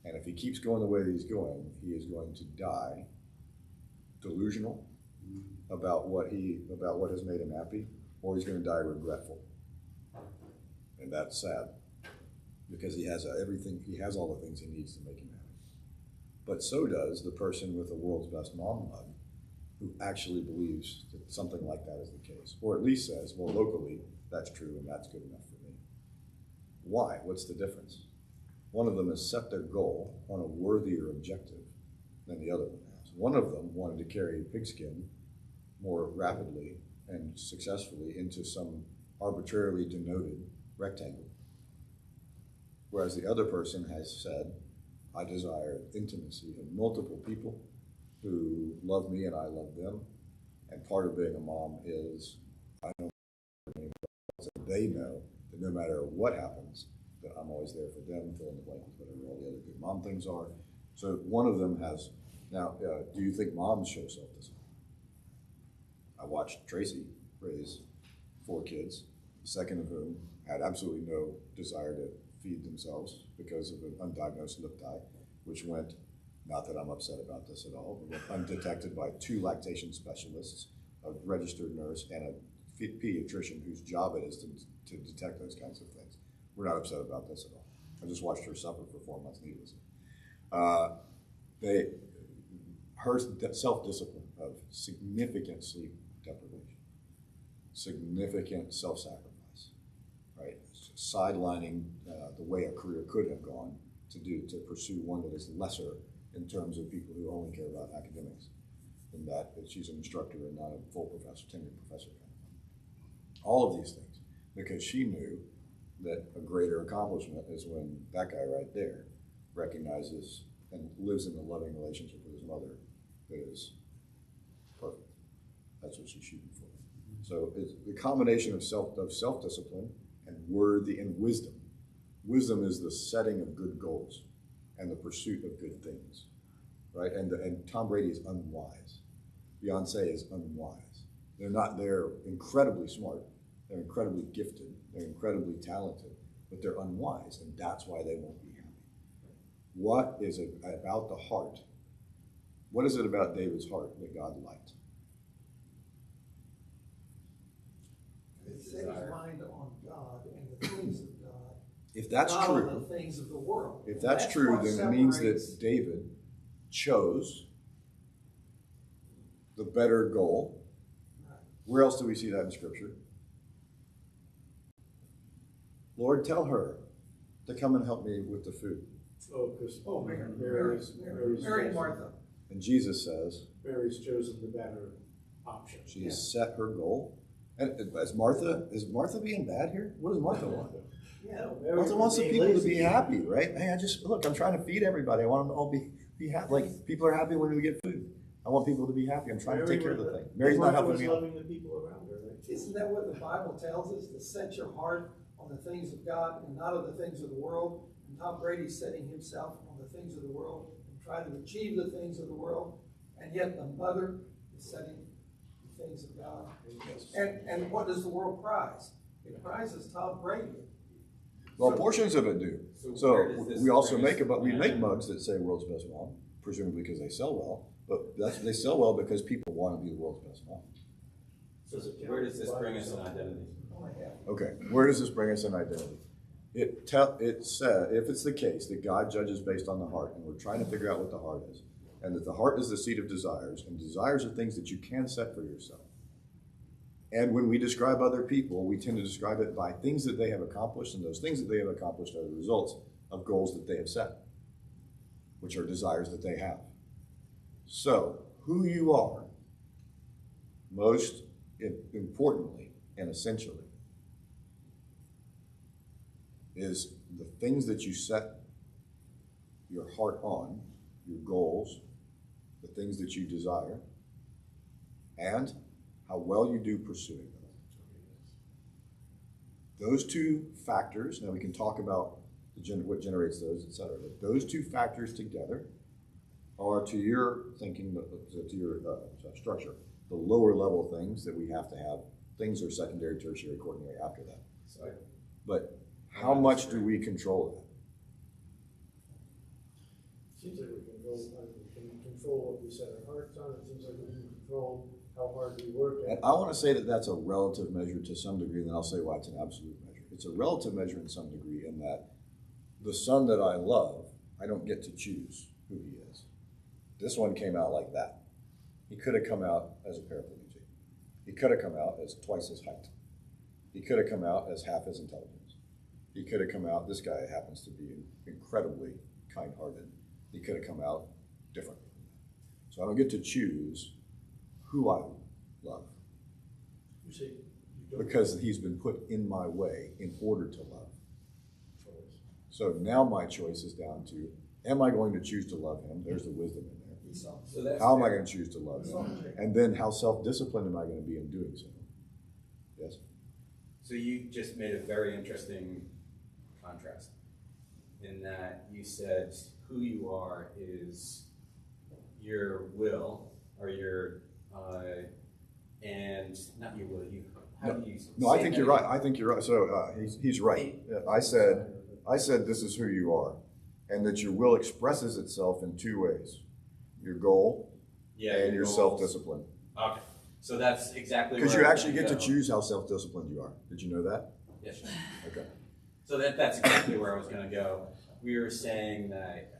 And if he keeps going the way that he's going, he is going to die delusional about what has made him happy, or he's going to die regretful. And that's sad, because he has all the things he needs to make him happy. But so does the person with the world's best mom mug, who actually believes that something like that is the case, or at least says, well, locally, that's true and that's good enough for me. Why? What's the difference? One of them has set their goal on a worthier objective than the other one has. One of them wanted to carry pigskin more rapidly and successfully into some arbitrarily denoted rectangle. Whereas the other person has said, I desire intimacy of multiple people who love me and I love them. And part of being a mom is I know they know that no matter what happens, that I'm always there for them, fill in the blank with whatever all the other good mom things are. So one of them has, now, do you think moms show self-discipline? I watched Tracy raise 4 kids, the second of whom had absolutely no desire to feed themselves because of an undiagnosed lip tie. which went, not that I'm upset about this at all, but went undetected by 2 lactation specialists, a registered nurse, and a pediatrician whose job it is to detect those kinds of things. We're not upset about this at all. I just watched her suffer for 4 months needlessly. Her self-discipline of significant sleep deprivation, significant self-sacrifice, right? Sidelining the way a career could have gone to pursue one that is lesser in terms of people who only care about academics, in that she's an instructor and not a full professor, tenured professor kind of thing. All of these things, because she knew that a greater accomplishment is when that guy right there recognizes and lives in a loving relationship with his mother that is perfect. That's what she's shooting for. So it's the combination of self-discipline and wisdom. Wisdom is the setting of good goals and the pursuit of good things, right? And Tom Brady is unwise. Beyonce is unwise. They're incredibly smart. They're incredibly gifted. They're incredibly talented, but they're unwise, and that's why they won't be happy. What is it about the heart? What is it about David's heart that God liked? It set his mind on God and the things of God. If that's not true, on the things of the world. if that's true, then it means that David chose the better goal. Right. Where else do we see that in Scripture? Lord, tell her to come and help me with the food. Mary and Martha. And Jesus says, Mary's chosen the better option. she has set her goal. And is Martha being bad here? What does Martha want? Yeah. Martha wants the people to be happy, right? Hey, I'm trying to feed everybody. I want them to all be happy. Like, people are happy when we get food. I want people to be happy. I'm trying to take care of the thing. Mary's not helping me. Loving the people around her, right? Isn't that what the Bible tells us? To set your heart on the things of God and not on the things of the world. And Tom Brady's setting himself on the things of the world and trying to achieve the things of the world. And yet the mother is setting the things of God. And what does the world prize? It prizes Tom Brady. Well, portions of it do. So So where does this we also bring us we from? make mugs that say world's best mom, presumably because they sell well. But they sell well because people want to be the world's best mom. So where does this bring us in identity? Oh my God. Okay, where does this bring us in identity? It said, if it's the case that God judges based on the heart, and we're trying to figure out what the heart is, and that the heart is the seat of desires, and desires are things that you can set for yourself. And when we describe other people, we tend to describe it by things that they have accomplished, and those things that they have accomplished are the results of goals that they have set, which are desires that they have. So, who you are, most importantly and essentially, is the things that you set your heart on, your goals, the things that you desire, and how well you do pursuing them. Those 2 factors, now we can talk about what generates those, etc. But those 2 factors together are, to your thinking, to your structure, the lower level things that we have to have. Things are secondary, tertiary, quaternary after that. But how much do we control that? Seems like we can control what we set our hearts on. It seems like we can control how hard we work at. And I want to say that that's a relative measure to some degree, and then I'll say why it's an absolute measure. It's a relative measure in some degree in that the son that I love, I don't get to choose who he is. This one came out like that. He could have come out as a paraplegic. He could have come out as twice his height. He could have come out as half his intelligence. He could have come out, this guy happens to be incredibly kind-hearted. He could have come out differently. So I don't get to choose who I love. You say you don't Because he's been put in my way in order to love. So now my choice is down to, am I going to choose to love him? There's the wisdom in there. So that's How am I fair. going to choose to love him? And then how self-disciplined am I going to be in doing so? Yes? So you just made a very interesting contrast in that you said who you are is your will, or your, and not your will, how do you No, I say think that you're right. again? I think you're right. So he's right. I said this is who you are. and that your will expresses itself in two ways: your goal and your goals. self-discipline. Okay, so that's exactly Because where you I actually was get to gonna go. choose how self-disciplined you are. Did you know that? Yes, sir. Okay. So that's exactly where I was going to go. We were saying that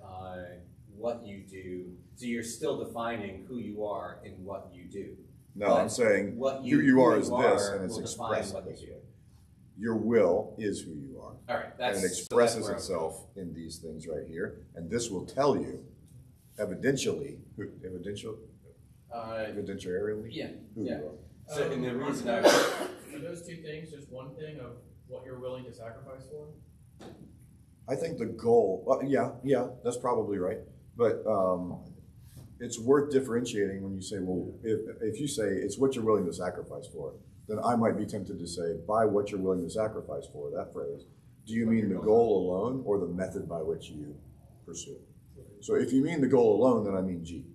what you do, so you're still defining who you are in what you do. No, But I'm saying what who you are is this, are and it's will define expressed what this you do. way. Your will is who you are. All right, that's And it so expresses that's where I was itself in these things right here. And this will tell you, evidentially, evidentiarily, Yeah, who yeah. you are. So, and the reason I Are those two things just one thing of what you're willing to sacrifice for? I think the goal, yeah, that's probably right. But it's worth differentiating when you say, well, if you say it's what you're willing to sacrifice for, then I might be tempted to say, by what you're willing to sacrifice for, that phrase, do you mean the goal alone or the method by which you pursue it? So if you mean the goal alone, then I mean G.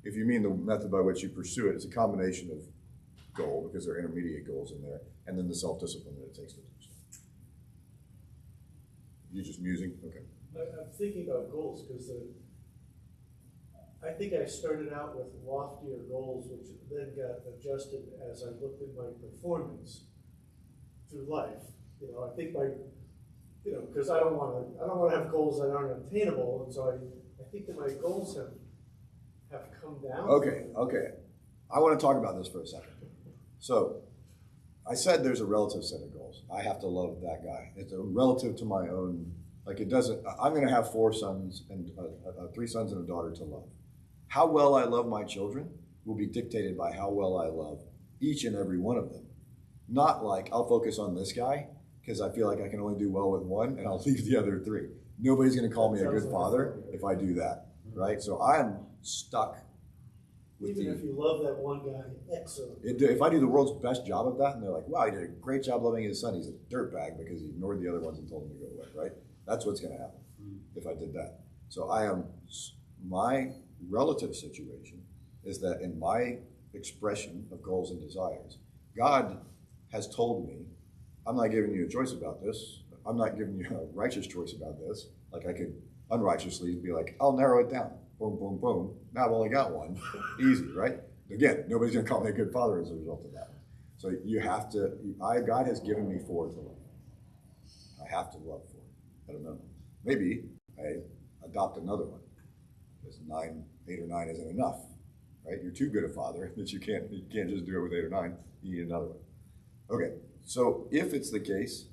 If you mean the method by which you pursue it, it's a combination of goal, because there are intermediate goals in there, and then the self-discipline that it takes to do so. You just musing? Okay. I'm thinking about goals because I think I started out with loftier goals, which then got adjusted as I looked at my performance through life. I think because I don't want to have goals that aren't attainable, and so I think that my goals have come down. Okay. I want to talk about this for a second. So, I said there's a relative set of goals. I have to love that guy. It's a relative to my own. Like it doesn't. I'm going to have 4 sons and 3 sons and a daughter to love. How well I love my children will be dictated by how well I love each and every one of them. Not like I'll focus on this guy because I feel like I can only do well with one and I'll leave the other 3. Nobody's going to call me a good father if I do that, right? So I'm stuck with Even if you love that one guy, excellent. If I do the world's best job of that, and they're like, wow, he did a great job loving his son, he's a dirtbag because he ignored the other ones and told him to go away, right? That's what's going to happen if I did that. So my relative situation is that in my expression of goals and desires, God has told me, I'm not giving you a choice about this. I'm not giving you a righteous choice about this. Like I could unrighteously be like, I'll narrow it down. Boom, boom, boom. Now I've only got one. Easy, right? Again, nobody's going to call me a good father as a result of that. So you have to, God has given me 4 to love. I have to love 4 at a minimum. Maybe I adopt another one because 8 or 9 isn't enough, right? You're too good a father that you can't just do it with 8 or 9. You need another one. Okay, so if it's the case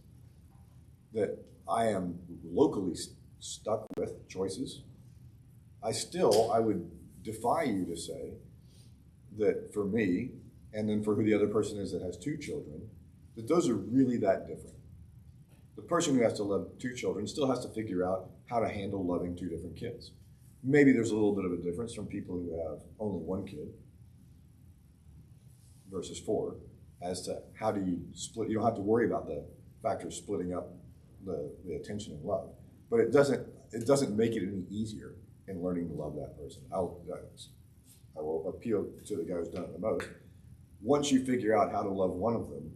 that I am locally stuck with choices, I would defy you to say that for me, and then for who the other person is that has 2 children, that those are really that different. The person who has to love 2 children still has to figure out how to handle loving 2 different kids. Maybe there's a little bit of a difference from people who have only 1 kid versus 4 as to how do you split. You don't have to worry about the factor of splitting up the attention and love. But it doesn't make it any easier in learning to love that person. I will appeal to the guy who's done it the most. Once you figure out how to love one of them,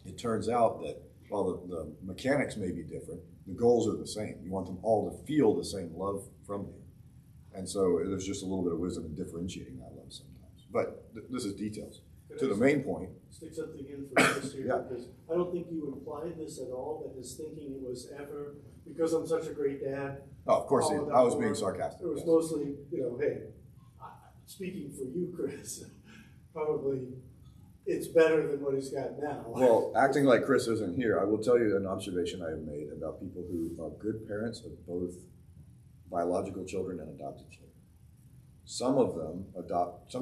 it turns out that while the mechanics may be different, the goals are the same. You want them all to feel the same love from you. And so there's just a little bit of wisdom in differentiating that love sometimes. But this is details. To the main point. Stick something in for Chris here, Yeah. because I don't think you implied this at all, that his thinking was ever, because I'm such a great dad. Oh, of course, all of that I was more. being sarcastic. It was yes. mostly, hey, speaking for you, Chris, probably it's better than what he's got now. Well, acting like Chris isn't here, I will tell you an observation I have made about people who are good parents of both biological children and adopted children. Some people adopt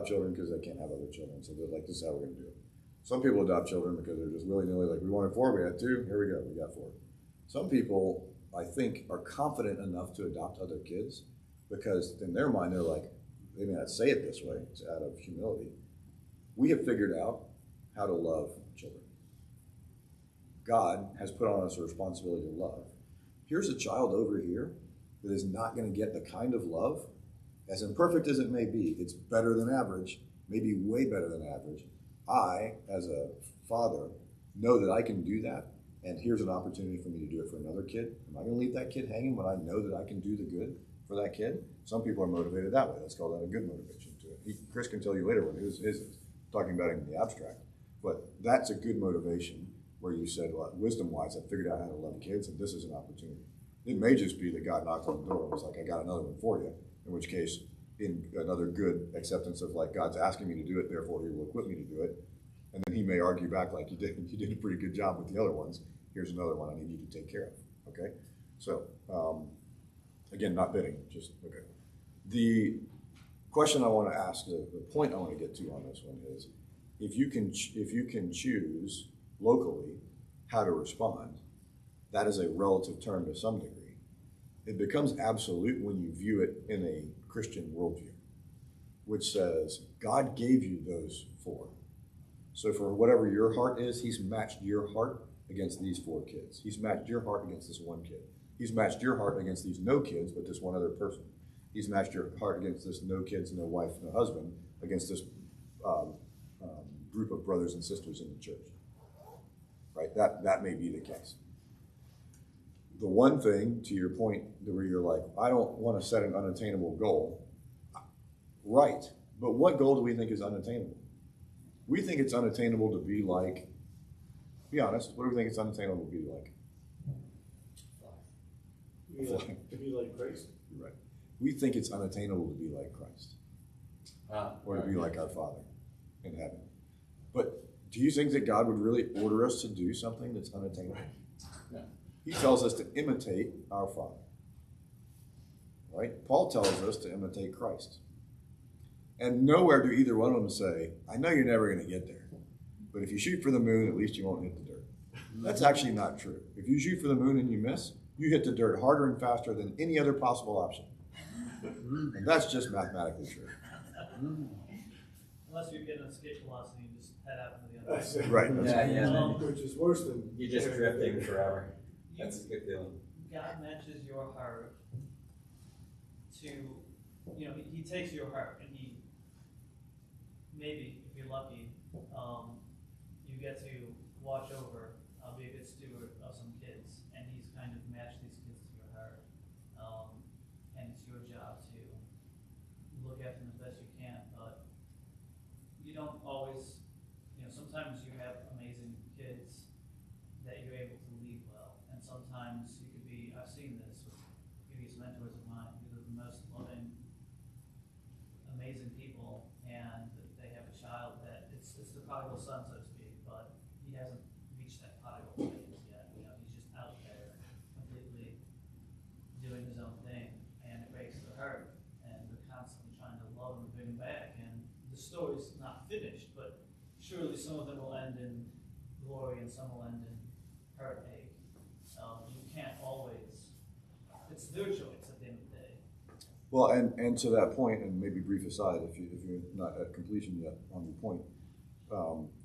children because they can't have other children, so they're like, this is how we're going to do it. Some people adopt children because they're just willy-nilly like, we wanted 4, we had 2, here we go, we got 4. Some people, I think, are confident enough to adopt other kids because in their mind, they're like, they may not say it this way, it's out of humility. We have figured out how to love children. God has put on us a responsibility to love. Here's a child over here that is not going to get the kind of love, as imperfect as it may be, it's better than average, maybe way better than average. I, as a father, know that I can do that and here's an opportunity for me to do it for another kid. Am I going to leave that kid hanging when I know that I can do the good for that kid? Some people are motivated that way. Let's call that a good motivation to it. Chris can tell you later what his is, talking about it in the abstract. But that's a good motivation where you said, well, wisdom-wise, I figured out how to love kids, and this is an opportunity. It may just be that God knocked on the door and was like, I got another one for you, in which case, in another good acceptance of like, God's asking me to do it, therefore he will equip me to do it. And then he may argue back like, you did a pretty good job with the other ones. Here's another one I need you to take care of, okay? So, again, not bidding, just, okay. The question I want to ask, the point I want to get to on this one is, if you can choose locally how to respond, that is a relative term to some degree. It becomes absolute when you view it in a Christian worldview, which says God gave you those four. So for whatever your heart is, he's matched your heart against these four kids. He's matched your heart against this one kid. He's matched your heart against these no kids, but this one other person. He's matched your heart against this no kids, no wife, no husband, against this group of brothers and sisters in the church. Right? That may be the case. The one thing, to your point, where you're like, I don't want to set an unattainable goal. Right. But what goal do we think is unattainable? We think it's unattainable to be like, be honest, what do we think it's unattainable to be like? To be like Christ. Right. We think it's unattainable to be like Christ. Or to be like our Father in heaven. But do you think that God would really order us to do something that's unattainable? No. He tells us to imitate our Father. Right? Paul tells us to imitate Christ. And nowhere do either one of them say, I know you're never going to get there, but if you shoot for the moon, at least you won't hit the dirt. That's actually not true. If you shoot for the moon and you miss, you hit the dirt harder and faster than any other possible option. And that's just mathematically true. Unless you're getting an escape velocity and just head out into the other That's way. it. Right. Yeah. Which is worse than You're just drifting forever. That's a good feeling. God matches your heart to, he takes your heart and he, maybe, if you're lucky, you get to watch over, be a good steward of some kids, and he's kind of matched these kids to your heart. And it's your job to look after them as best you can, but you don't always, sometimes you have amazing kids that you're able to lead well, and sometimes you could be, I've seen this with previous mentors of mine, who are the most loving, amazing people, and they have a child that it's the prodigal son, so to speak, but he hasn't reached that prodigal phase yet. He's just out there completely doing his own thing, and it breaks their heart, and they're constantly trying to love him and bring him back, and the story's not finished, but surely some of them will end in glory and some will end in heartache. You can't always, it's their choice at the end of the day. Well, and to that point, and maybe brief aside, if you're not at completion yet on your point,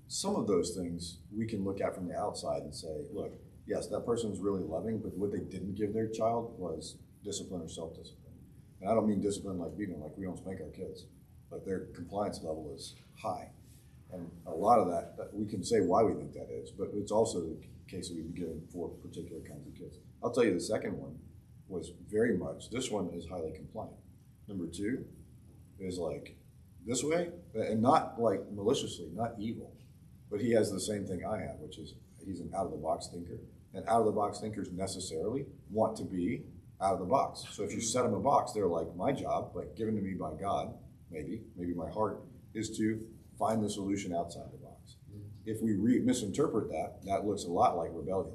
some of those things we can look at from the outside and say, look, yes, that person was really loving, but what they didn't give their child was discipline or self-discipline. And I don't mean discipline like beating them, like we don't spank our kids, but their compliance level is high. And a lot of that we can say why we think that is, but it's also the case that we've been given for particular kinds of kids. I'll tell you the second one was very much, this one is highly compliant. Number two is like this way, and not like maliciously, not evil, but he has the same thing I have, which is he's an out-of-the-box thinker. And out-of-the-box thinkers necessarily want to be out of the box. So if you set them a box, they're like, my job, like given to me by God, maybe my heart, is to find the solution outside the box. If we misinterpret that, that looks a lot like rebellion.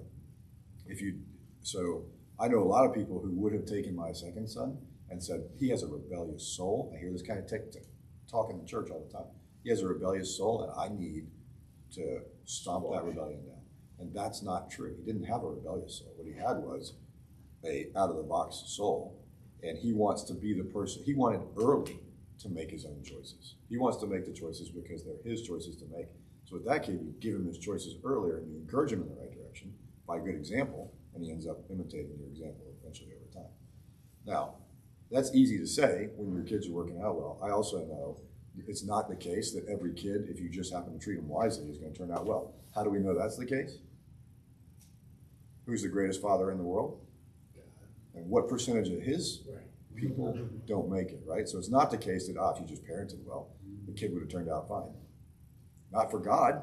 So I know a lot of people who would have taken my second son and said, he has a rebellious soul. I hear this kind of talk in the church all the time. He has a rebellious soul, and I need to stomp that rebellion down. And that's not true. He didn't have a rebellious soul. What he had was a out-of-the-box soul, and he wants to be the person. He wanted early to make his own choices. He wants to make the choices because they're his choices to make. So with that kid, you give him his choices earlier, and you encourage him in the right direction by good example, and he ends up imitating your example eventually over time. Now, that's easy to say when your kids are working out well. I also know it's not the case that every kid, if you just happen to treat them wisely, is going to turn out well. How do we know that's the case? Who's the greatest father in the world? And what percentage of his people don't make it, right? So it's not the case that, if you just parented well, the kid would have turned out fine. Not for God,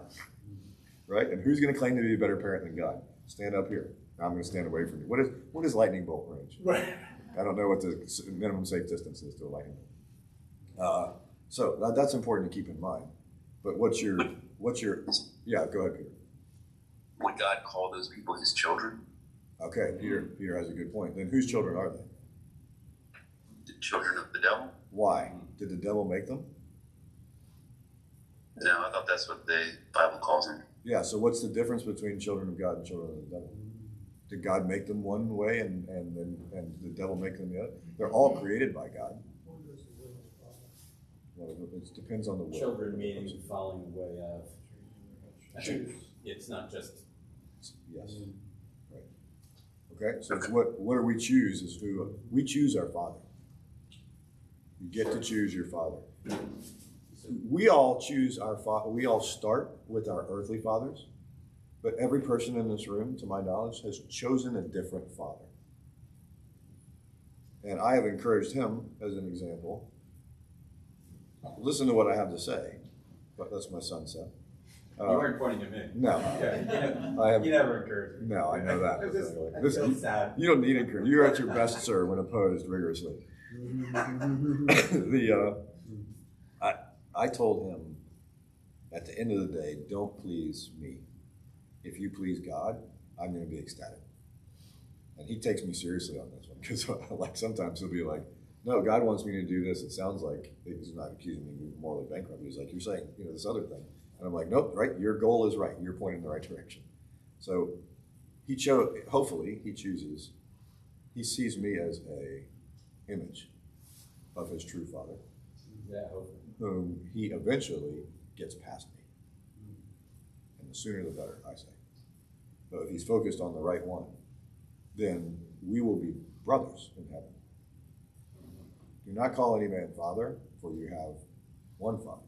right? And who's going to claim to be a better parent than God? Stand up here. I'm going to stand away from you. What is lightning bolt range? Right. I don't know what the minimum safe distance is to a lightning bolt. So that's important to keep in mind. But what's your, yeah, go ahead, Peter. Would God call those people his children? Okay, Peter has a good point. Then whose children are they? The children of the devil? Why? Did the devil make them? No, I thought that's what the Bible calls them. Yeah, so what's the difference between children of God and children of the devil? Did God make them one way and the devil make them the other? They're all created by God. Well, it depends on the will. Children meaning following the way of. I think it's not just. Yes. Right. Okay, so it's what do we choose is who we choose our father. You get to choose your father. We all choose our father. We all start with our earthly fathers, but every person in this room, to my knowledge, has chosen a different father. And I have encouraged him, as an example, listen to what I have to say. But that's my son, Seth. You weren't pointing at me. No. I have. You never encouraged me. No, I know that. It's so sad. You don't need encouragement. You're at your best, sir, when opposed rigorously. I told him, at the end of the day, don't please me. If you please God, I'm going to be ecstatic. And he takes me seriously on this one, because like sometimes he'll be like, no, God wants me to do this. It sounds like he's not accusing me of being morally bankrupt. He's like, you're saying, this other thing. And I'm like, nope, right, your goal is right. You're pointing in the right direction. So hopefully he sees me as a image of his true father. Yeah, hopefully. Whom he eventually gets past me. And the sooner the better, I say. But if he's focused on the right one, then we will be brothers in heaven. Do not call any man father, for you have one Father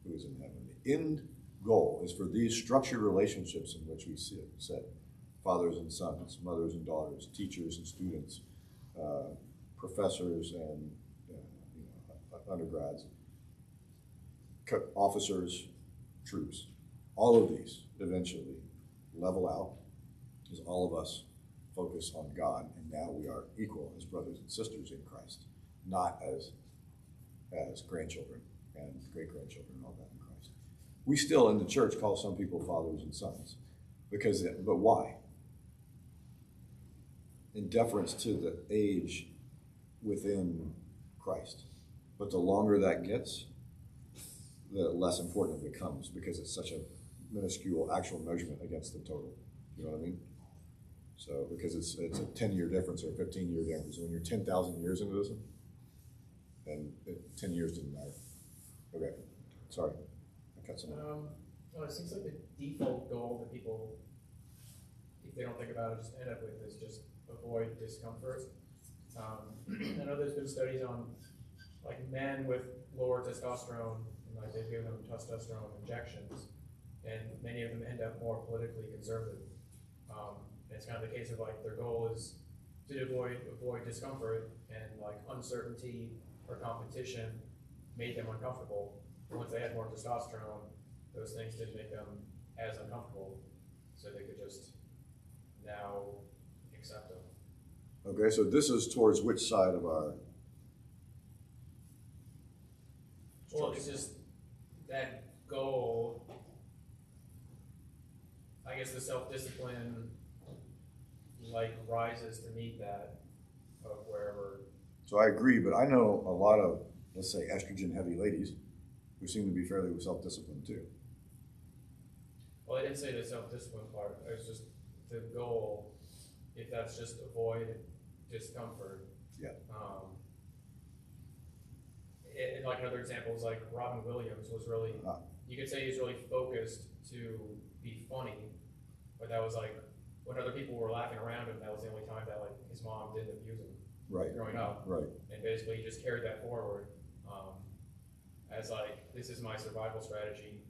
who is in heaven. The end goal is for these structured relationships in which we sit, fathers and sons, mothers and daughters, teachers and students, professors and undergrads, officers, troops. All of these eventually level out as all of us focus on God, and now we are equal as brothers and sisters in Christ, not as grandchildren and great-grandchildren and all that in Christ. We still in the church call some people fathers and sons, but why? In deference to the age within Christ. But the longer that gets, the less important it becomes, because it's such a minuscule actual measurement against the total. You know what I mean? So, because it's a 10-year difference or a 15-year difference. When you're 10,000 years into this, then 10 years didn't matter. Okay, sorry, I cut something. It seems like the default goal that people, if they don't think about it, just end up with is just avoid discomfort. I know there's been studies on like men with lower testosterone, and like they've given them testosterone injections, and many of them end up more politically conservative. It's kind of the case of like their goal is to avoid discomfort, and like uncertainty or competition made them uncomfortable. And once they had more testosterone, those things didn't make them as uncomfortable, so they could just now accept them. Okay, so this is towards which side of our? Well, it's just that goal. I guess the self-discipline like rises to meet that of wherever. So I agree, but I know a lot of, let's say, estrogen-heavy ladies who seem to be fairly self-disciplined too. Well, I didn't say the self-discipline part. It was just the goal. If that's just avoid discomfort. Yeah. And like another example is like Robin Williams was really, you could say he's really focused to be funny, but that was like when other people were laughing around him, that was the only time that like his mom didn't abuse him. Right. Growing up. Right. And basically he just carried that forward as like, this is my survival strategy.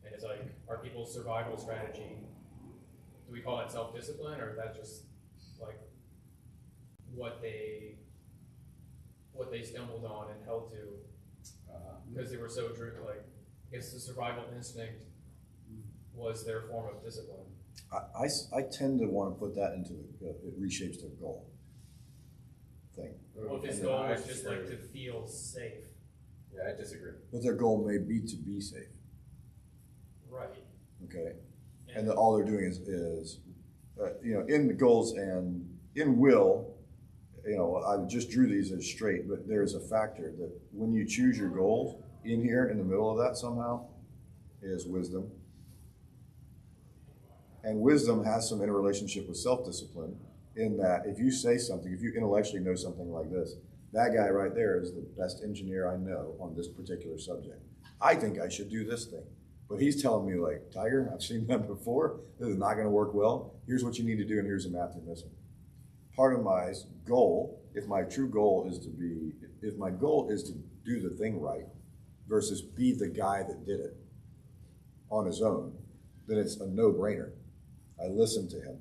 And it's like, are people's survival strategy do we call that self-discipline, or is that just like what they stumbled on and held to because they were so driven? Like, I guess the survival instinct was their form of discipline. I tend to want to put that into it reshapes their goal thing. Well, if his goal was just like to feel safe. Yeah, I disagree. But their goal may be to be safe. Right. Okay. And all they're doing is in the goals and in will, I just drew these as straight, but there's a factor that when you choose your goals, in here, in the middle of that somehow, is wisdom. And wisdom has some interrelationship with self-discipline in that if you say something, if you intellectually know something like this, that guy right there is the best engineer I know on this particular subject. I think I should do this thing. But he's telling me like, Tiger, I've seen that before. This is not gonna work well. Here's what you need to do and here's the math you're missing. Part of my goal, if my goal is to do the thing right versus be the guy that did it on his own, then it's a no-brainer. I listen to him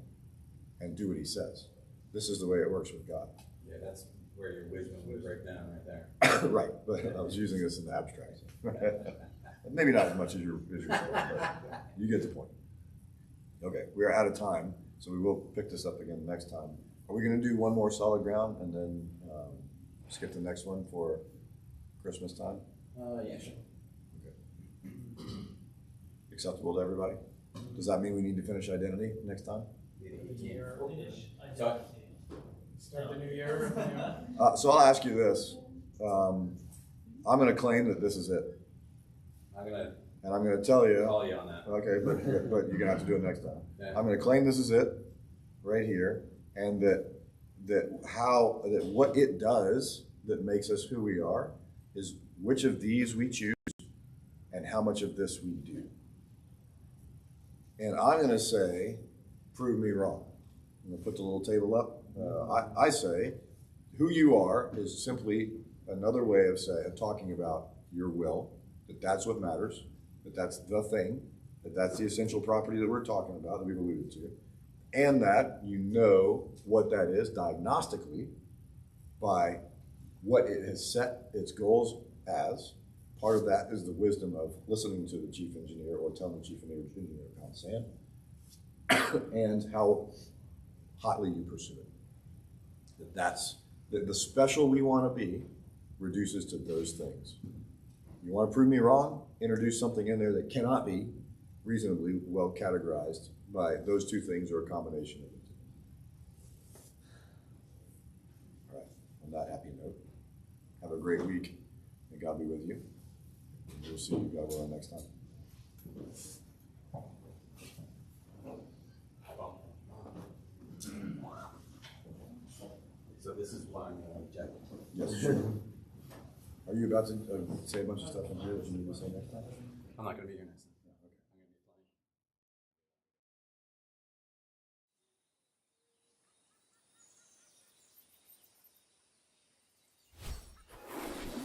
and do what he says. This is the way it works with God. Yeah, that's where your wisdom would break down right there. Right, but I was using this in the abstract. Maybe not as much as yourself, but you get the point. Okay, we're out of time, so we will pick this up again next time. Are we going to do one more solid ground and then skip the next one for Christmas time? Yeah, sure. Okay. Acceptable to everybody? Does that mean we need to finish identity next time? Start the new year. So I'll ask you this. I'm going to claim that this is it. I'm gonna And I'm going to tell you. call you on that. Okay, but you're going to have to do it next time. Yeah. I'm going to claim this is it, right here, and that what it does that makes us who we are is which of these we choose and how much of this we do. And I'm going to say, prove me wrong. I'm going to put the little table up. I say, who you are is simply another way of talking about your will, that's what matters, that's the thing, that's the essential property that we're talking about, that we've alluded to, and that you know what that is diagnostically by what it has set its goals as. Part of that is the wisdom of listening to the chief engineer or telling the chief engineer to pound sand, and how hotly you pursue it. That's the special we want to be reduces to those things. You want to prove me wrong? Introduce something in there that cannot be reasonably well categorized by those two things or a combination of the two. All right, on that happy note, have a great week, and God be with you. We'll see you, God willing, next time. So this is why I'm going to check. Yes, sure. Are you about to say a bunch of stuff in here that you need to say next time? I'm not going to be here next time.